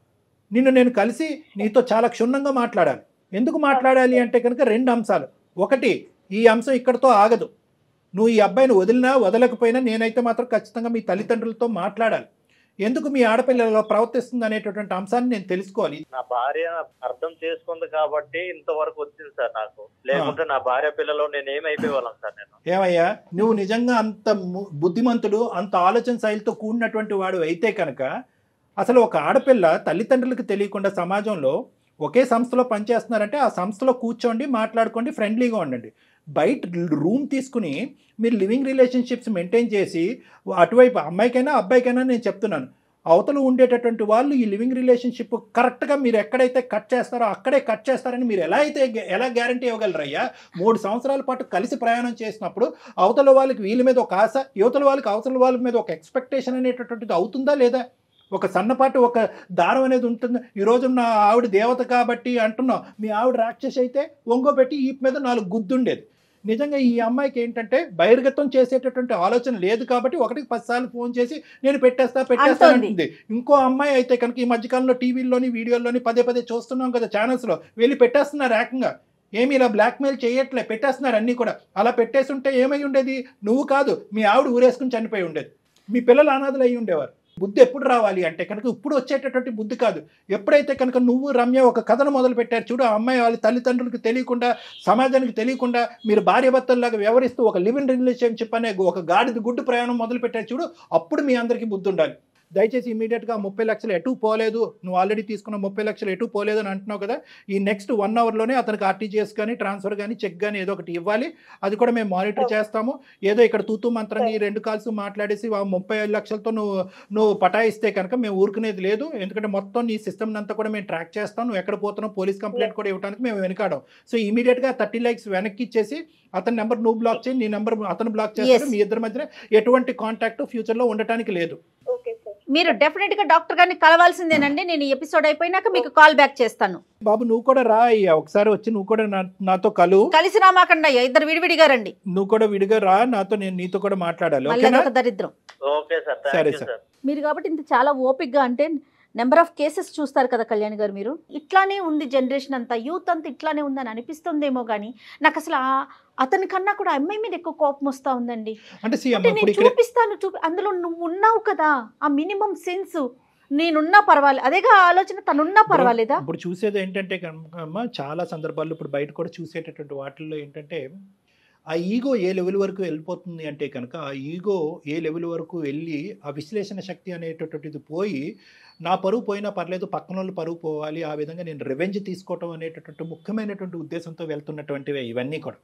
నేను కలిసి నీతో చాలా క్షుణ్ణంగా మాట్లాడాలి. ఎందుకు మాట్లాడాలి అంటే కనుక 2 అంశాలు. ఒకటి, ఈ అంశం ఇక్కడితో ఆగదు. నువ్వు ఈ అబ్బాయిని వదిలినా వదలకపోయినా నేనైతే మాత్రం ఖచ్చితంగా మీ తల్లిదండ్రులతో మాట్లాడాలి. ఎందుకు మీ ఆడపిల్లలో ప్రవర్తిస్తుంది అనేటటువంటి అంశాన్ని నేను తెలుసుకోవాలి. నా భార్య అర్థం చేసుకుంది కాబట్టి ఇంతవరకు వచ్చింది సార్ నాకు. లేకుంటే నా భార్య పిల్లలు నేను ఏమైపోయేవాళ్ళం సార్. నేను ఏమయ్యా, నువ్వు నిజంగా అంత బుద్ధిమంతుడు, అంత ఆలోచన శైలితో కూడినటువంటి వాడు అయితే కనుక అసలు ఒక ఆడపిల్ల తల్లిదండ్రులకు తెలియకుండా సమాజంలో ఒకే సంస్థలో పనిచేస్తున్నారంటే ఆ సంస్థలో కూర్చోండి, మాట్లాడుకోండి, ఫ్రెండ్లీగా ఉండండి. బయట రూమ్ తీసుకుని మీరు లివింగ్ రిలేషన్షిప్స్ మెయింటైన్ చేసి అటువైపు అమ్మాయికైనా అబ్బాయికైనా నేను చెప్తున్నాను, అవతల ఉండేటటువంటి వాళ్ళు ఈ లివింగ్ రిలేషన్షిప్ కరెక్ట్గా మీరు ఎక్కడైతే కట్ చేస్తారో అక్కడే కట్ చేస్తారని మీరు ఎలా గ్యారంటీ ఇవ్వగలరయ్యా? 3 సంవత్సరాల పాటు కలిసి ప్రయాణం చేసినప్పుడు అవతల వాళ్ళకి వీళ్ళ మీద ఒక ఆశ, యువతల వాళ్ళకి అవతల వాళ్ళ మీద ఒక ఎక్స్పెక్టేషన్ అనేటటువంటిది అవుతుందా లేదా? ఒక సన్నపాటు ఒక దారం అనేది ఉంటుంది. ఈరోజు నా ఆవిడ దేవత కాబట్టి అంటున్నావు, మీ ఆవిడ రాక్షసి అయితే ఒంగోబెట్టి ఈ మీద 4 గుద్దుండేది. నిజంగా ఈ అమ్మాయికి ఏంటంటే బహిర్గతం చేసేటటువంటి ఆలోచన లేదు కాబట్టి 1కి 10 సార్లు ఫోన్ చేసి నేను పెట్టేస్తా అంటుంది. ఇంకో అమ్మాయి అయితే కనుక ఈ మధ్యకాలంలో టీవీల్లోని వీడియోల్లోని పదే చూస్తున్నాం కదా, ఛానల్స్లో వెళ్ళి పెట్టేస్తున్నారు ఏకంగా. ఏమి ఇలా బ్లాక్మెయిల్ చేయట్లే, పెట్టేస్తున్నారు అన్నీ కూడా. అలా పెట్టేసి ఉంటే ఏమై ఉండేది? నువ్వు కాదు, మీ ఆవిడ ఊరేసుకుని చనిపోయి ఉండేది, మీ పిల్లలు అనాథలు అయ్యి ఉండేవారు. బుద్ధి ఎప్పుడు రావాలి అంటే కనుక ఇప్పుడు వచ్చేటటువంటి బుద్ధి కాదు. ఎప్పుడైతే కనుక నువ్వు రమ్య ఒక కథను మొదలు పెట్టారు చూడు, ఆ అమ్మాయి వాళ్ళ తల్లిదండ్రులకు తెలియకుండా, సమాజానికి తెలియకుండా మీరు భార్యాభర్తల్లాగా వ్యవహరిస్తూ ఒక లివింగ్ రిలేషన్షిప్ అనే ఒక గాడిద గుడ్డు ప్రయాణం మొదలు పెట్టారు చూడు, అప్పుడు మీ అందరికీ బుద్ధి ఉండాలి. దయచేసి ఇమీడియట్గా 30 లక్షలు ఎటు పోలేదు, నువ్వు ఆల్రెడీ తీసుకున్న 30 లక్షలు ఎటు పోలేదు అని అంటున్నావు కదా, ఈ నెక్స్ట్ 1 అవర్లోనే అతనికి ఆర్టీజీఎస్ కానీ ట్రాన్స్ఫర్ కానీ చెక్ కానీ ఏదో ఒకటి ఇవ్వాలి. అది కూడా మేము మానిటర్ చేస్తాము. ఏదో ఇక్కడ తూతూ మంత్రంగా ఈ 2 కాల్స్ మాట్లాడేసి 35 లక్షలతో నువ్వు పటాయిస్తే కనుక మేము ఊరుకునేది లేదు. ఎందుకంటే మొత్తం నీ సిస్టమ్ అంతా కూడా మేము ట్రాక్ చేస్తాం. నువ్వు ఎక్కడ పోతున్నావు పోలీస్ కంప్లైంట్ కూడా ఇవ్వడానికి మేము వెనకాడం. సో ఇమీడియట్గా 30 lakhs వెనక్కి ఇచ్చేసి అతని నెంబర్ నువ్వు బ్లాక్ చేయి, నీ నెంబర్ అతను బ్లాక్ చేస్తారు. మీ ఇద్దరి మధ్యన ఎటువంటి కాంటాక్ట్ ఫ్యూచర్లో ఉండటానికి లేదు. మీరు డెఫినెట్గా డాక్టర్ గారిని కలవాల్సిందేనండి. నేను ఈ ఎపిసోడ్ అయిపోయినాక మీకు కాల్ బ్యాక్ చేస్తాను. బాబు నువ్వు కూడా రా అయ్యా, ఒకసారి వచ్చి నువ్వు కూడా నాతో కలిసి రామాకండి అయ్యా, ఇద్దరు విడివిడిగా రండి. నువ్వు కూడా విడిగా రా, నేను నీతో కూడా మాట్లాడాలి. దరిద్రం. సరే సార్. మీరు కాబట్టి ఇంత చాలా ఓపిక్గా, అంటే నెంబర్ ఆఫ్ కేసెస్ చూస్తారు కదా కళ్యాణ్ గారు, మీరు ఇట్లానే ఉంది జనరేషన్ అంతా, యూత్ అంతా ఇట్లానే ఉందని అనిపిస్తుందేమో కానీ నాకు అసలు అతని కన్నా కూడా అమ్మాయి మీద ఎక్కువ కోపం వస్తూ ఉందండి. అంటే నేను చూపిస్తాను, అందులో నువ్వు ఉన్నావు కదా, ఆ మినిమం సెన్స్, నేనున్నా పర్వాలేదు, అదేగా ఆలోచన, తనున్నా పర్వాలేదా? ఇప్పుడు చూసేది ఏంటంటే చాలా సందర్భాల్లో ఇప్పుడు బయట కూడా చూసేటటువంటి వాటిల్లో ఏంటంటే ఆ ఈగో ఏ లెవెల్ వరకు వెళ్ళిపోతుంది అంటే కనుక, ఆ ఈగో ఏ లెవెల్ వరకు వెళ్ళి ఆ విశ్లేషణ శక్తి అనేటటువంటిది పోయి, నా పరువు పోయినా పర్లేదు పక్కన వాళ్ళు పరువు పోవాలి, ఆ విధంగా నేను రివెంజ్ తీసుకోవటం అనేటటువంటి ముఖ్యమైనటువంటి ఉద్దేశంతో వెళ్తున్నటువంటివే ఇవన్నీ కూడా.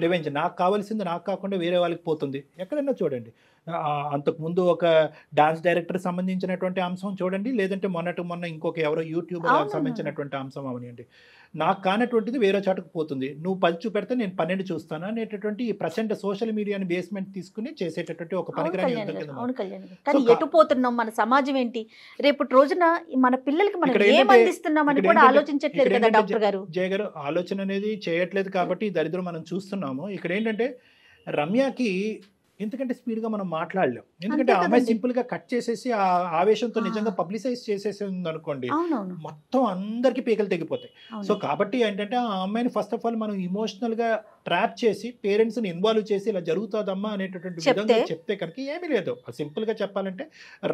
రివెంజ్ నాకు కావాల్సింది నాకు కాకుండా వేరే వాళ్ళకి పోతుంది. ఎక్కడైనా చూడండి, అంతకుముందు ఒక డాన్స్ డైరెక్టర్ సంబంధించినటువంటి అంశం చూడండి, లేదంటే మొన్న ఇంకొక ఎవరో యూట్యూబర్ సంబంధించినటువంటి అంశం అవనివ్వండి, నాకు కానటువంటిది వేరే చోటకు పోతుంది. నువ్వు 10 చూపెడితే నేను 12 చూస్తాను అనేటటువంటి ఈ ప్రజెంట్ సోషల్ మీడియాని బేస్మెంట్ తీసుకుని చేసేటటువంటి ఒక పనికిరాని. కానీ ఎటు పోతున్నాం, మన సమాజం ఏంటి, రేపటి రోజున మన పిల్లలకి మనం ఏం అందిస్తున్నామని కూడా ఆలోచించట్లేదు కదా డాక్టర్ గారు. జయ గారు ఆలోచన అనేది చేయట్లేదు కాబట్టి దరిద్రం మనం చూస్తున్నాము. ఇక్కడ ఏంటంటే రమ్యకి ఎందుకంటే స్పీడ్ గా మనం మాట్లాడలేం. ఎందుకంటే అంతే ఆ అమ్మాయి కదండి. సింపుల్ గా కట్ చేసేసి ఆ ఆవేశంతో ఆ. నిజంగా పబ్లిసైజ్ చేసేసి అనుకోండి, అవునవును మొత్తం అందరికి పీకలు తెగిపోతాయి. సో అవును కాబట్టి ఏంటంటే ఆ అమ్మాయిని ఫస్ట్ ఆఫ్ ఆల్ మనం ఇమోషనల్ గా ట్రాప్ చేసి పేరెంట్స్ ని ఇన్వాల్వ్ చేసి ఇలా జరుగుతుందమ్మా అనేటటువంటి విధంగా చెప్తే కనుక ఏమీ లేదు. సింపుల్ గా చెప్పాలంటే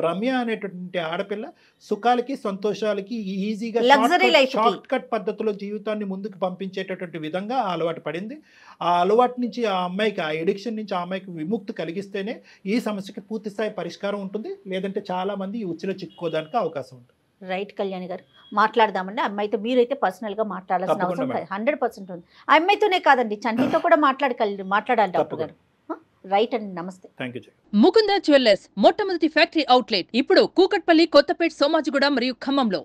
రమ్య అనేటటువంటి ఆడపిల్ల సుఖాలకి సంతోషాలకి ఈజీగా Luxury life కి. షార్ట్ కట్ పద్ధతిలో జీవితాన్ని ముందుకు పంపించేటటువంటి విధంగా ఆ అలవాటు పడింది. ఆ అలవాటు నుంచి ఆ అమ్మాయికి, ఆ ఎడిక్షన్ నుంచి ఆ అమ్మాయికి విముక్తి కలిగిస్తేనే ఈ సమస్యకి పూర్తి స్థాయి పరిష్కారం ఉంటుంది. లేదంటే చాలా మంది ఈ ఉచ్చులో చిక్కుకోవడానికి అవకాశం ఉంటుంది. రైట్ కళ్యాణి గారు, మాట్లాడదామండి. అమ్మాయితో మీరైతే పర్సనల్ గా మాట్లాడాల్సిన తప్పకుండా అవసరం మేడం. 100% ఉంది. ఆ అమ్మాయితోనే కాదండి, చంటితో కూడా మాట్లాడాలి డాక్టర్ గారు. రైట్ అండి, నమస్తే. Thank you. ముకుంద జ్యువెల్లర్స్ మొట్టమొదటి ఫ్యాక్టరీ అవుట్లెట్ ఇప్పుడు కూకట్పల్లి, కొత్తపేట్, సోమాజిగూడ మరియు ఖమ్మంలో.